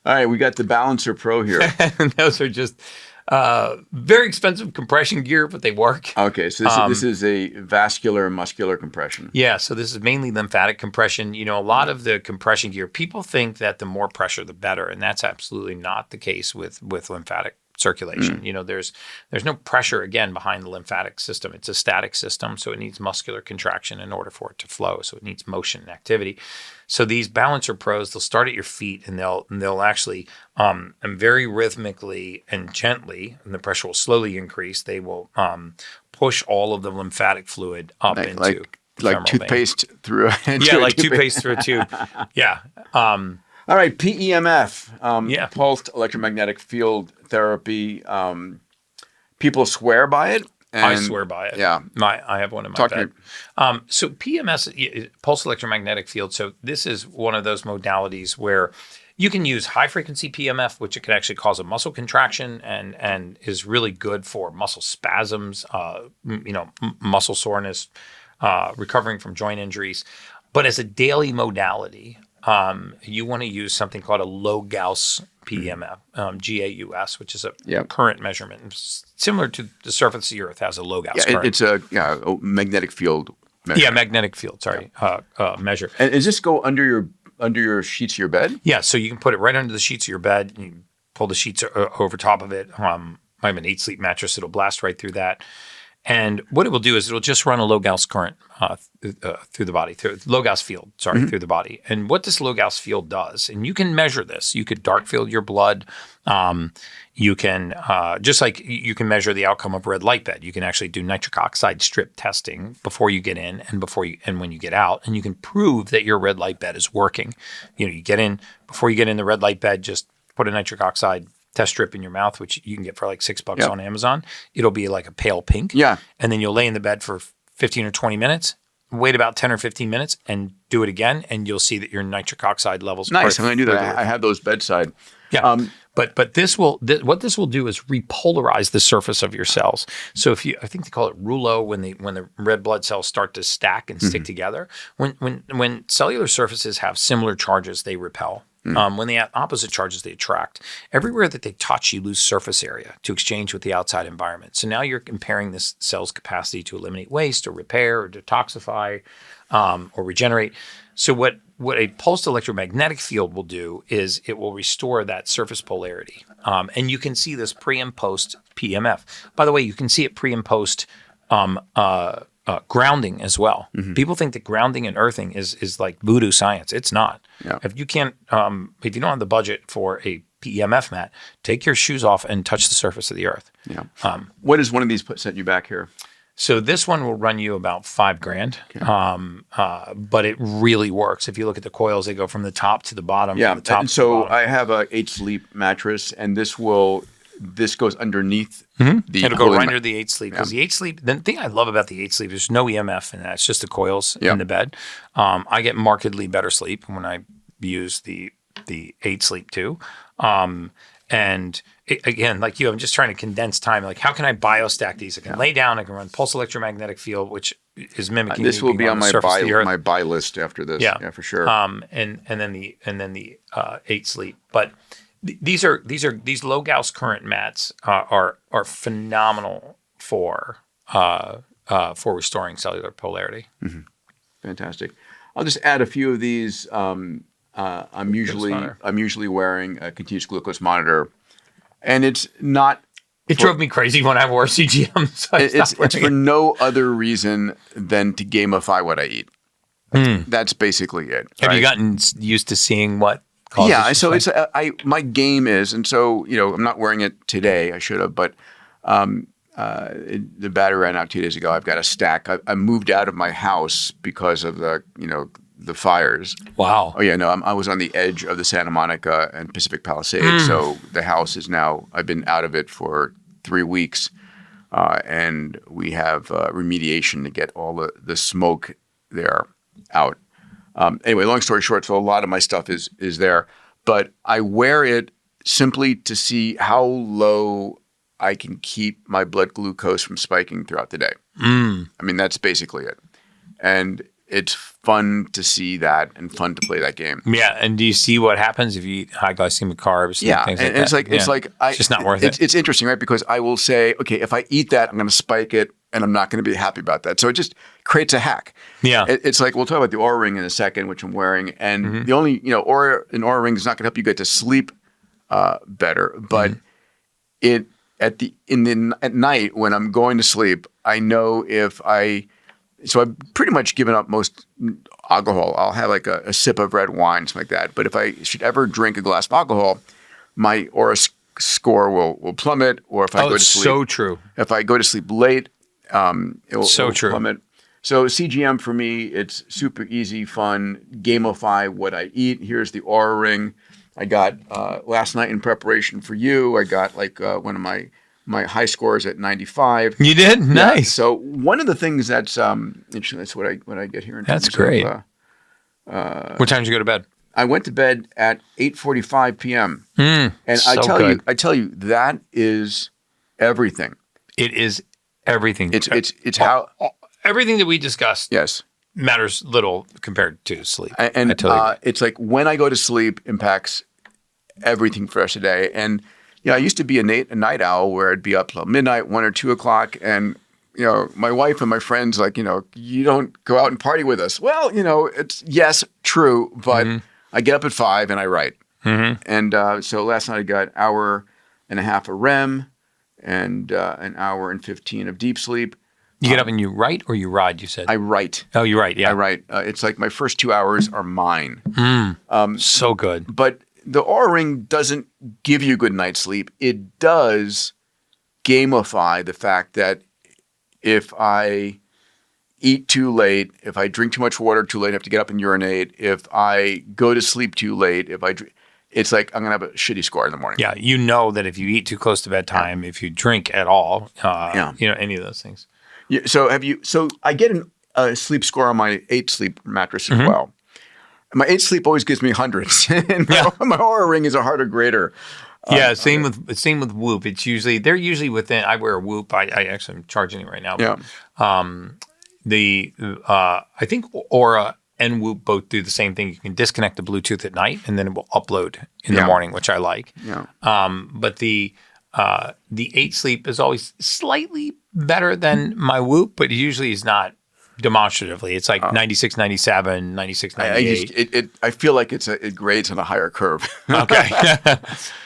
All right, we got the Balancer Pro here. And those are just very expensive compression gear, but they work. Okay, so this is a vascular muscular compression. Yeah, so this is mainly lymphatic compression. You know, a lot of the compression gear, people think that the more pressure, the better, and that's absolutely not the case with lymphatic circulation. You know, there's no pressure, again, behind the lymphatic system. It's a static system, so it needs muscular contraction in order for it to flow. So it needs motion and activity. So these Balancer Pros, they'll start at your feet, and they'll actually, and very rhythmically and gently, and the pressure will slowly increase. They will push all of the lymphatic fluid up into like toothpaste through. Like toothpaste through a tube. Yeah. All right, PEMF, pulsed electromagnetic field therapy. People swear by it. I swear by it. Yeah. I have one in my bed. So PMS, pulse electromagnetic field. So this is one of those modalities where you can use high frequency PMF, which it can actually cause a muscle contraction and is really good for muscle spasms, muscle soreness, recovering from joint injuries. But as a daily modality, you want to use something called a low Gauss PEMF, GAUS, which is a current measurement. Similar to the surface of the Earth has a low Gauss current. It's a magnetic field measure. Yeah, magnetic field, measure. And does this go under your sheets of your bed? Yeah, so you can put it right under the sheets of your bed. And you pull the sheets over top of it. I have an 8-sleep mattress. It'll blast right through that. And what it will do is it'll just run a low Gauss current through the body, low Gauss field, through the body. And what this low Gauss field does, and you can measure this, you could dark field your blood. You can, just like you can measure the outcome of red light bed, you can actually do nitric oxide strip testing before you get in and when you get out. And you can prove that your red light bed is working. You know, you get in, before you get in the red light bed, just put a nitric oxide test strip in your mouth, which you can get for like $6 on Amazon. It'll be like a pale pink. Yeah. And then you'll lay in the bed for 15 or 20 minutes, wait about 10 or 15 minutes and do it again. And you'll see that your nitric oxide levels nice. I'm going to do that. I have those bedside. Yeah. But what this will do is repolarize the surface of your cells. So I think they call it rouleau when the red blood cells start to stack and stick together. When cellular surfaces have similar charges, they repel. When they have opposite charges, they attract. Everywhere that they touch, you lose surface area to exchange with the outside environment. So now you're comparing this cell's capacity to eliminate waste or repair or detoxify or regenerate. So what a pulsed electromagnetic field will do is it will restore that surface polarity. And you can see this pre and post PMF. By the way, you can see it pre and post grounding as well. People think that grounding and earthing is like voodoo science. It's not. Yeah. If you can't, if you don't have the budget for a PEMF mat, take your shoes off and touch the surface of the earth. Yeah. What is one of these set you back here? So this one will run you about $5,000, okay. But it really works. If you look at the coils, they go from the top to the bottom. Yeah, from the top and so to the I have a 8-sleep mattress, and this goes underneath It'll go right under the 8-sleep because the 8-sleep. The thing I love about the 8-sleep, there's no EMF in that. It's just the coils in the bed. I get markedly better sleep when I use the 8-sleep too. And again, like you, I'm just trying to condense time. Like, how can I biostack these? I can lay down. I can run pulse electromagnetic field, which is mimicking. This will be on my buy list after this. Yeah, for sure. And then the 8-sleep. But these low Gauss current mats are phenomenal for restoring cellular polarity. Mm-hmm. Fantastic. I'll just add a few of these. I'm usually wearing a continuous glucose monitor, and it's not. It drove me crazy when I wore CGM. So it's for no other reason than to gamify what I eat. That's basically it. Have you gotten used to seeing what? Yeah, so it's my game is, and so I'm not wearing it today. I should have, but the battery ran out 2 days ago. I've got a stack. I moved out of my house because of the fires. Wow. Oh yeah, no, I was on the edge of the Santa Monica and Pacific Palisades. So the house is now, I've been out of it for 3 weeks, and we have remediation to get all the smoke there out. Anyway, long story short, so a lot of my stuff is there, but I wear it simply to see how low I can keep my blood glucose from spiking throughout the day. I mean, that's basically it. And it's fun to see that and fun to play that game. Yeah, and do you see what happens if you eat high glycemic carbs? Yeah, and things and like it's that? like it's like it's just not worth it. It's interesting, right? Because I will say, okay, if I eat that, I'm going to spike it, and I'm not going to be happy about that. So it just creates a hack. Yeah, it's like we'll talk about the Oura Ring in a second, which I'm wearing, and the only an Oura Ring is not going to help you get to sleep better, but at night when I'm going to sleep, I know so I've pretty much given up most alcohol. I'll have like a sip of red wine, something like that. But if I should ever drink a glass of alcohol, my Oura score will plummet. Or if I go to sleep, so true. If I go to sleep late, it will true. plummet. So CGM for me, it's super easy, fun, gamify what I eat. Here's the Oura Ring. I got last night in preparation for you. I got like one of my high scores at 95. You did? Nice. Yeah, so one of the things that's interesting, that's what I get here. That's great. What time did you go to bed? I went to bed at 8:45 p.m. And I tell you, that is everything. It is everything. It's how everything that we discussed. Yes. Matters little compared to sleep. And it's like when I go to sleep impacts everything for the rest of the day. And I used to be a night owl where I'd be up till midnight, 1 or 2 o'clock, and my wife and my friends like, you don't go out and party with us. Well, it's yes, true, but I get up at 5 and I write. And so last night I got an hour and a half of REM and an hour and 15 of deep sleep. You get up and you write or you ride, you said? I write. Oh, you write, yeah. I write. It's like my first 2 hours are mine. So good. But the Oura Ring doesn't give you good night's sleep. It does gamify the fact that if I eat too late, if I drink too much water too late, I have to get up and urinate. If I go to sleep too late, it's like I'm going to have a shitty score in the morning. Yeah, you know that if you eat too close to bedtime, if you drink at all, any of those things. Yeah, so I get a sleep score on my 8 Sleep mattress as well. My 8 Sleep always gives me hundreds, and my Oura Ring is a harder grader. Yeah, same with Whoop. They're usually within. I wear a Whoop. I actually am charging it right now. Yeah. I think Oura and Whoop both do the same thing. You can disconnect the Bluetooth at night, and then it will upload in the morning, which I like. Yeah. But the 8 Sleep is always slightly better than my Whoop, but it usually is not demonstratively. It's like 96, 97, 96, 98. I feel like it grades on a higher curve. Okay.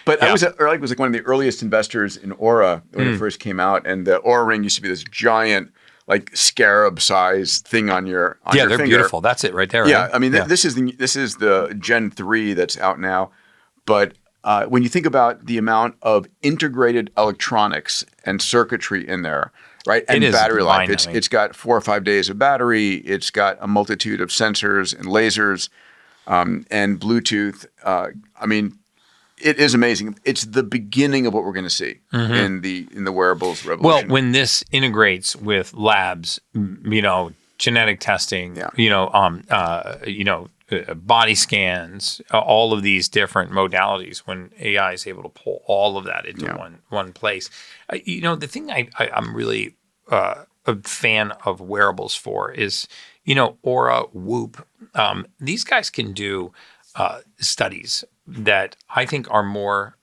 But I was like one of the earliest investors in Oura when it first came out, and the Oura Ring used to be this giant, like scarab-sized thing on your they're finger. beautiful. That's it right there. Yeah, right? I mean, this is the Gen 3 that's out now, but when you think about the amount of integrated electronics and circuitry in there, right, and battery life, it's got 4 or 5 days of battery. It's got a multitude of sensors and lasers and Bluetooth. I mean, it is amazing. It's the beginning of what we're going to see in the wearables revolution. Well, when this integrates with labs, genetic testing, body scans, all of these different modalities, when AI is able to pull all of that into one place. The thing I'm really a fan of wearables for is, Oura, Whoop. These guys can do studies that I think are more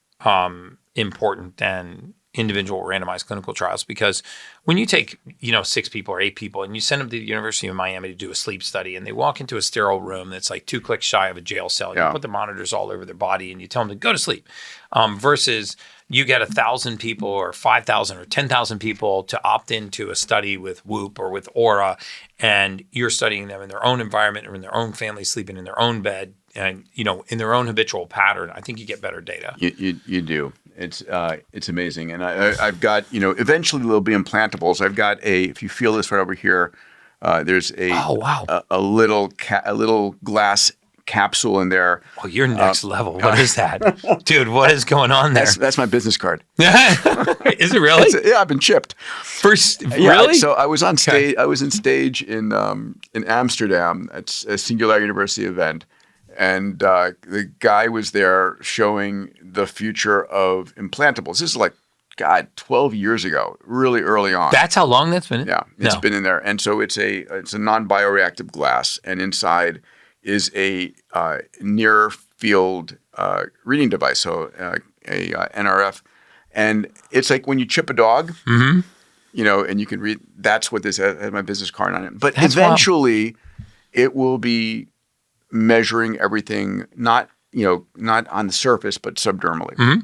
important than individual randomized clinical trials, because when you take 6 people or 8 people and you send them to the University of Miami to do a sleep study, and they walk into a sterile room that's like 2 clicks shy of a jail cell, and you put the monitors all over their body and you tell them to go to sleep, versus you get 1,000 people or 5,000 or 10,000 people to opt into a study with Whoop or with Oura, and you're studying them in their own environment or in their own family, sleeping in their own bed and in their own habitual pattern. I think you get better data. You do. It's amazing, and I've got eventually there'll be implantables. I've got if you feel this right over here, there's a little glass capsule in there. Oh, you're next level. What is that? Dude, what is going on there? That's my business card. Is it really? Yeah, I've been chipped. Really? So I was on stage. I was in stage in Amsterdam at a Singular University event, and the guy was there showing the future of implantables. This is like, God, 12 years ago, really early on. That's how long that's been? Yeah, it's been in there. And so it's a non-bioreactive glass, and inside is a near field reading device, so a NRF. And it's like when you chip a dog, and you can read, that's what this has my business card on it. But That's eventually it will be measuring everything, not on the surface, but subdermally.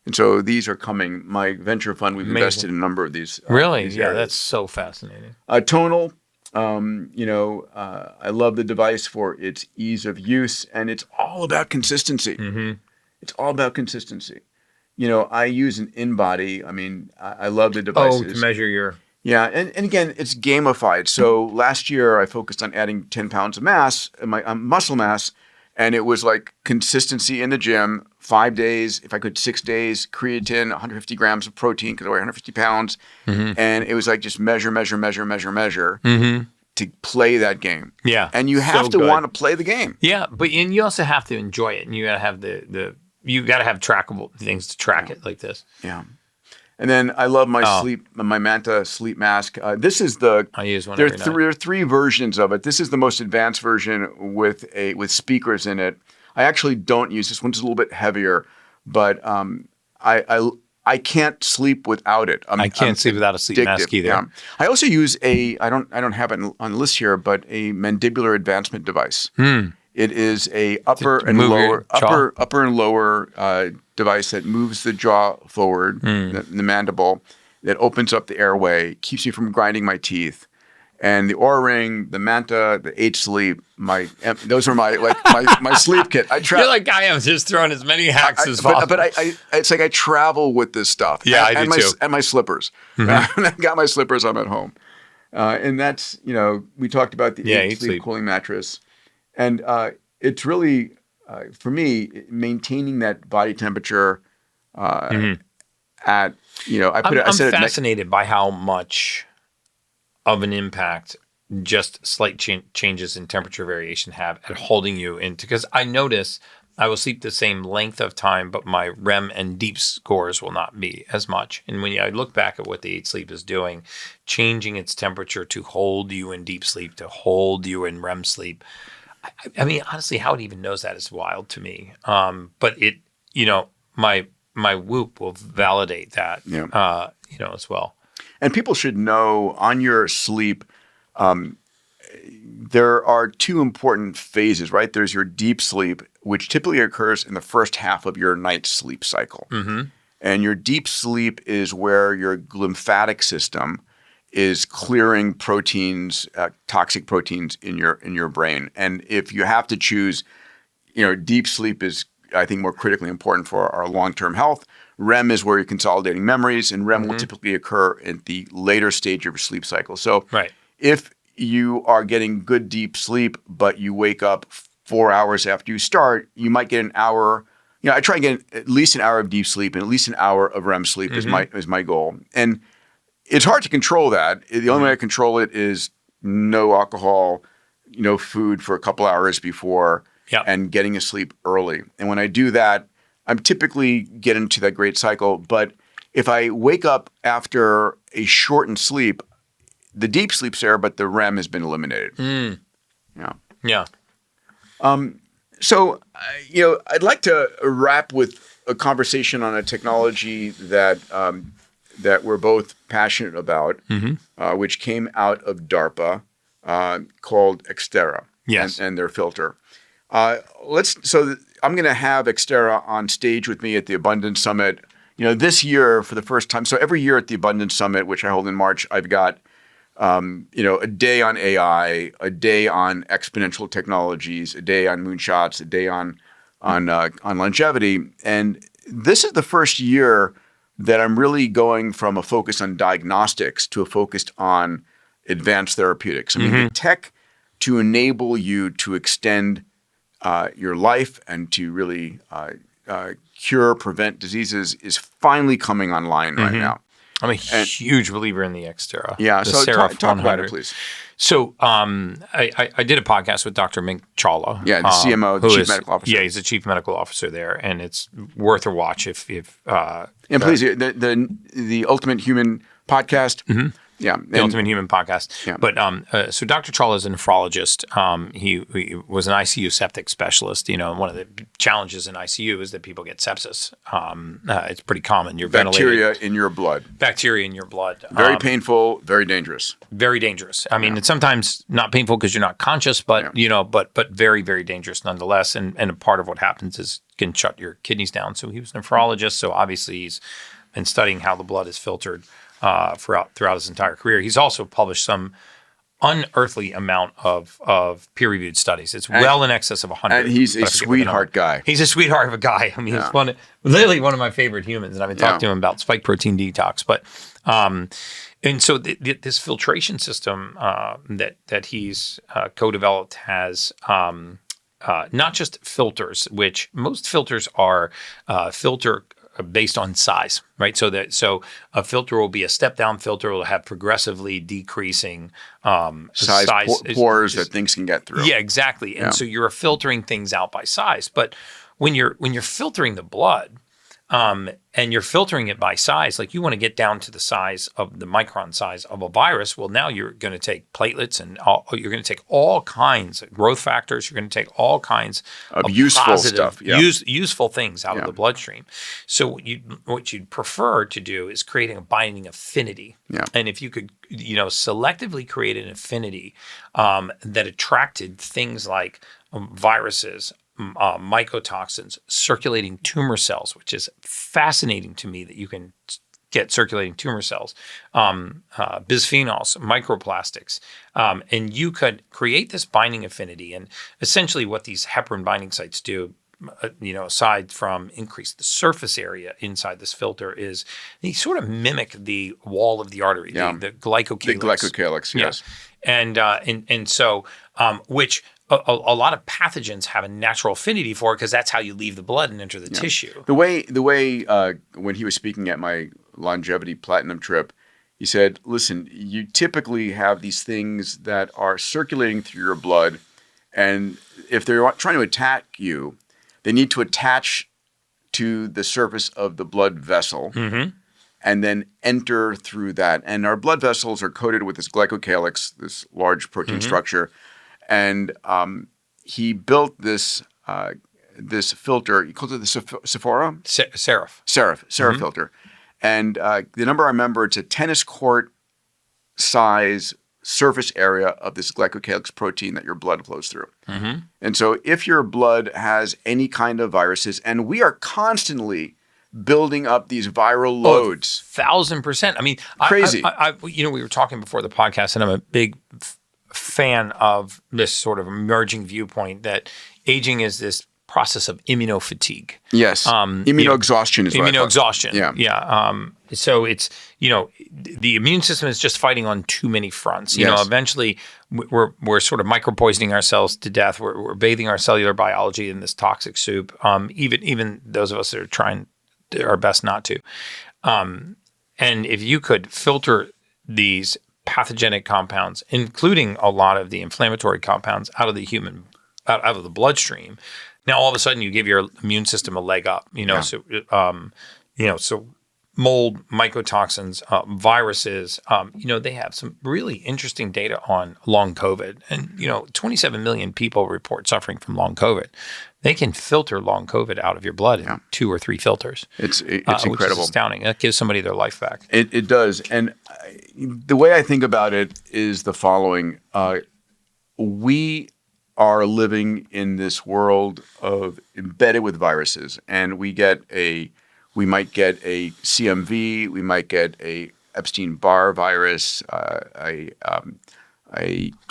And so these are coming. My venture fund, we've invested in a number of these. Really? These Yeah, areas. that's so fascinating. Tonal. I love the device for its ease of use, and it's all about consistency. It's all about consistency. I use an in-body. I mean, I love the devices. Oh, to measure your... Yeah, and again, it's gamified. So last year, I focused on adding 10 pounds of mass, muscle mass, and it was like consistency in the gym, 5 days, if I could 6 days, creatine, 150 grams of protein because I weigh 150 pounds. And it was like just measure to play that game. Yeah. And you have to want to play the game. Yeah, and you also have to enjoy it, and you got to have you got to have trackable things to track it like this. Yeah. And then I love my my Manta sleep mask. This is I use one there every night. are three versions of it. This is the most advanced version with speakers in it. I actually don't use this one. It's a little bit heavier, but I can't sleep without it. I can't sleep without a sleep mask either. Yeah. I also use I don't have it on the list here, but a mandibular advancement device. It is a upper and lower device that moves the jaw forward, the mandible, that opens up the airway, keeps me from grinding my teeth. And the Oura Ring, the Manta, the H-Sleep, those are my sleep kit. You're like I am, just throwing as many hacks as possible. But it's like I travel with this stuff. Yeah, I do too. And my slippers. When I got my slippers, I'm at home. And that's, we talked about the H-Sleep cooling mattress. And it's really, for me, maintaining that body temperature at, I said I'm fascinated by how much of an impact just slight changes in temperature variation have at holding you into, because I notice I will sleep the same length of time, but my REM and deep scores will not be as much. And when I look back at what the H-Sleep is doing, changing its temperature to hold you in deep sleep, to hold you in REM sleep, I mean, honestly, how it even knows that is wild to me. But it, my Whoop will validate that, as well. And people should know on your sleep, there are two important phases, right? There's your deep sleep, which typically occurs in the first half of your night sleep cycle. And your deep sleep is where your lymphatic system is clearing proteins, toxic proteins in your brain. And if you have to choose, deep sleep is, I think, more critically important for our long-term health. REM is where you're consolidating memories, and REM will typically occur at the later stage of your sleep cycle. So if you are getting good deep sleep, but you wake up 4 hours after you start, you might get an hour. I try and get at least an hour of deep sleep and at least an hour of REM sleep is my goal. And it's hard to control that. The only way I control it is no alcohol, no food for a couple hours before, and getting asleep early. And when I do that, I'm typically get into that great cycle. But if I wake up after a shortened sleep, the deep sleep's there, but the REM has been eliminated. Yeah. So, I'd like to wrap with a conversation on a technology that we're both passionate about, which came out of DARPA, called Xterra, and their filter. I'm going to have Xterra on stage with me at the Abundance Summit. This year for the first time. So every year at the Abundance Summit, which I hold in March, I've got a day on AI, a day on exponential technologies, a day on moonshots, a day on longevity. And this is the first year that I'm really going from a focus on diagnostics to a focus on advanced therapeutics. I mean, the tech to enable you to extend your life and to really cure, prevent diseases is finally coming online right now. I'm a huge believer in the Xterra. Yeah, the so Seraph talk about 100. it, please. So I did a podcast with Dr. Mink Chawla. Yeah, the CMO, the who Chief Medical Officer. Yeah, he's the Chief Medical Officer there, and it's worth a watch if and please, the Ultimate Human podcast. Yeah, the Ultimate Human podcast. Yeah. But so Dr. Chawla is a nephrologist. He was an ICU septic specialist. You know, one of the challenges in ICU is that people get sepsis. It's pretty common. You're bacteria in your blood. Bacteria in your blood. Very painful, very dangerous. Very dangerous. I mean, it's sometimes not painful because you're not conscious, but you know, but very, very dangerous nonetheless. And a part of what happens is can shut your kidneys down. So he was a nephrologist. So obviously he's been studying how the blood is filtered throughout his entire career. He's also published some unearthly amount of peer-reviewed studies. It's well in excess of 100. And he's a sweetheart guy. He's a sweetheart of a guy. I mean, he's literally one of my favorite humans, and I've been talking to him about spike protein detox. But and so this filtration system that he's co-developed has not just filters, which most filters are filter based on size, right? So a filter will be a step-down filter. It will have progressively decreasing size pores that things can get through. Yeah, exactly. And so you're filtering things out by size. But when you're filtering the blood, and you're filtering it by size, like you want to get down to the size of the micron size of a virus. Well, now you're going to take platelets and you're going to take all kinds of growth factors. You're going to take all kinds of useful stuff, useful things out of the bloodstream. So what you'd prefer to do is creating a binding affinity. Yeah. And if you could, selectively create an affinity that attracted things like viruses, mycotoxins, circulating tumor cells, which is fascinating to me that you can get circulating tumor cells, bisphenols, microplastics, and you could create this binding affinity. And essentially what these heparin binding sites do, aside from increase the surface area inside this filter, is they sort of mimic the wall of the artery, the glycocalyx. The glycocalyx, yes. Yeah. And so, which a lot of pathogens have a natural affinity for it because that's how you leave the blood and enter the tissue. The way when he was speaking at my longevity platinum trip, he said, listen, you typically have these things that are circulating through your blood, and if they're trying to attack you, they need to attach to the surface of the blood vessel and then enter through that. And our blood vessels are coated with this glycocalyx, this large protein structure. And he built this filter. He calls it the Sephora? Seraph filter. And the number I remember, it's a tennis court size surface area of this glycocalyx protein that your blood flows through. And so if your blood has any kind of viruses, and we are constantly building up these viral loads. 1,000%. I mean, crazy. We were talking before the podcast, and I'm a big fan of this sort of emerging viewpoint that aging is this process of immunofatigue. Yes. Immunoexhaustion is what immunoexhaustion. Yeah. So it's, the immune system is just fighting on too many fronts. Eventually we're sort of micropoisoning ourselves to death. We're bathing our cellular biology in this toxic soup. Even those of us that are trying our best not to. And if you could filter these pathogenic compounds, including a lot of the inflammatory compounds, out of the bloodstream, now all of a sudden you give your immune system a leg up. So mold, mycotoxins, viruses. They have some really interesting data on long COVID, and 27 million people report suffering from long COVID. They can filter long COVID out of your blood in 2 or 3 filters. It's incredible. Which is astounding. That gives somebody their life back. It does. And the way I think about it is the following. We are living in this world of embedded with viruses, and we might get a CMV, we might get a Epstein-Barr virus,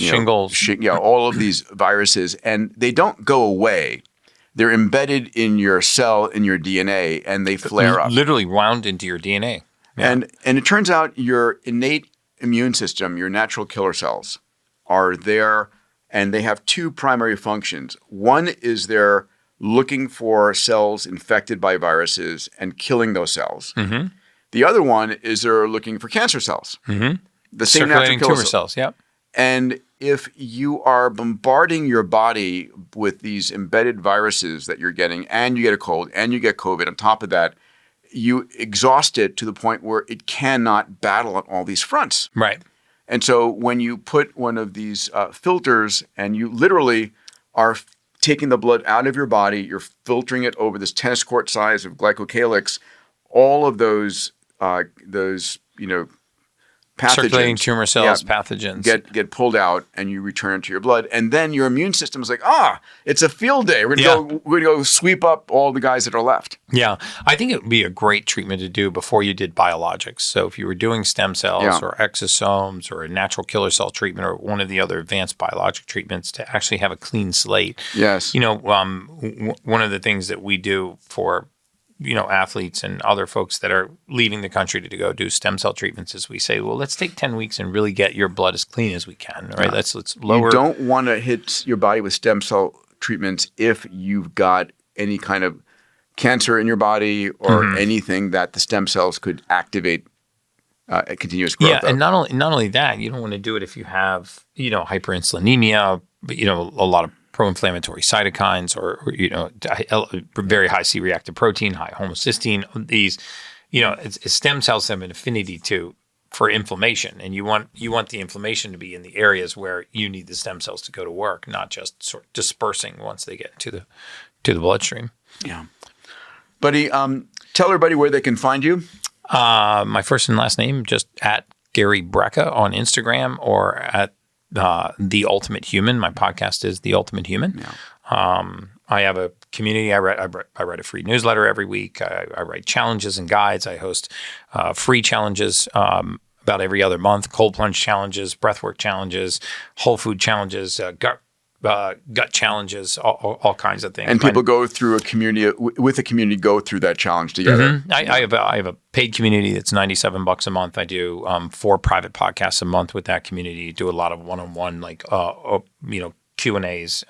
shingles. All of these viruses, and they don't go away. They're embedded in your cell, in your DNA, and they flare up. Literally wound into your DNA. Yeah. And it turns out your innate immune system, your natural killer cells, are there and they have two primary functions. One is they're looking for cells infected by viruses and killing those cells. Mm-hmm. The other one is they're looking for cancer cells. Mm-hmm. The same Circulating natural killer tumor cells, yep. And if you are bombarding your body with these embedded viruses that you're getting, and you get a cold, and you get COVID, on top of that, you exhaust it to the point where it cannot battle on all these fronts. Right. And so when you put one of these filters and you literally are taking the blood out of your body, you're filtering it over this tennis court size of glycocalyx, all of those pathogens, circulating tumor cells, pathogens get pulled out, and you return it to your blood. And then your immune system is like, it's a field day. We're gonna go sweep up all the guys that are left. Yeah, I think it would be a great treatment to do before you did biologics. So if you were doing stem cells or exosomes or a natural killer cell treatment or one of the other advanced biologic treatments, to actually have a clean slate. Yes. One of the things that we do for athletes and other folks that are leaving the country to go do stem cell treatments is we say, well, let's take 10 weeks and really get your blood as clean as we can, right? Let's lower. You don't want to hit your body with stem cell treatments if you've got any kind of cancer in your body or anything that the stem cells could activate a continuous growth. Yeah, and not only that, you don't want to do it if you have, hyperinsulinemia, but, a lot of pro-inflammatory cytokines or very high C-reactive protein, high homocysteine. These, stem cells have an affinity for inflammation, and you want the inflammation to be in the areas where you need the stem cells to go to work, not just sort of dispersing once they get into the bloodstream. Yeah, buddy. Tell everybody where they can find you. My first and last name, just at Gary Brecka on Instagram, or at The Ultimate Human. My podcast is The Ultimate Human. Yeah. I have a community. I write a free newsletter every week. I write challenges and guides. I host free challenges about every other month, cold plunge challenges, breathwork challenges, whole food challenges, gut challenges, all kinds of things. And people go through a community, with a community, go through that challenge together. Mm-hmm. I have a paid community that's $97 a month. I do 4 private podcasts a month with that community. Do a lot of one-on-one, Q&As,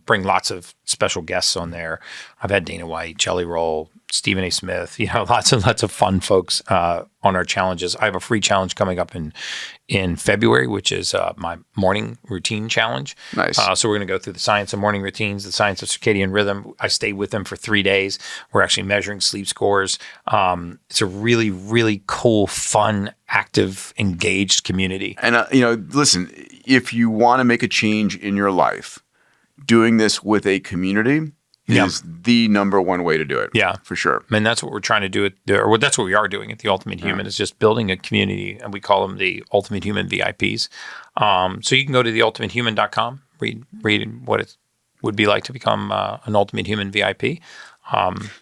bring lots of special guests on there. I've had Dana White, Jelly Roll, Stephen A. Smith, lots of fun folks on our challenges. I have a free challenge coming up in February, which is my morning routine challenge. Nice. So we're going to go through the science of morning routines, the science of circadian rhythm. I stay with them for 3 days. We're actually measuring sleep scores. It's a really, really cool, fun, active, engaged community. And, listen, if you want to make a change in your life, doing this with a community is the number one way to do it. Yeah. For sure. And that's what we're trying to do or that's what we are doing at The Ultimate Human, is just building a community, and we call them the Ultimate Human VIPs. So you can go to theultimatehuman.com, read what it would be like to become an Ultimate Human VIP.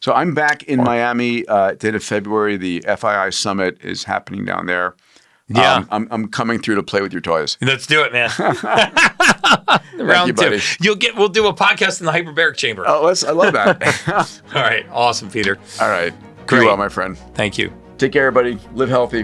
So I'm back in Miami at the end of February. The FII Summit is happening down there. Yeah. I'm coming through to play with your toys. Let's do it, man. Round 2. Buddy. We'll do a podcast in the hyperbaric chamber. Oh, I love that. All right. Awesome, Peter. All right. Great. Do well, my friend. Thank you. Take care, everybody. Live healthy.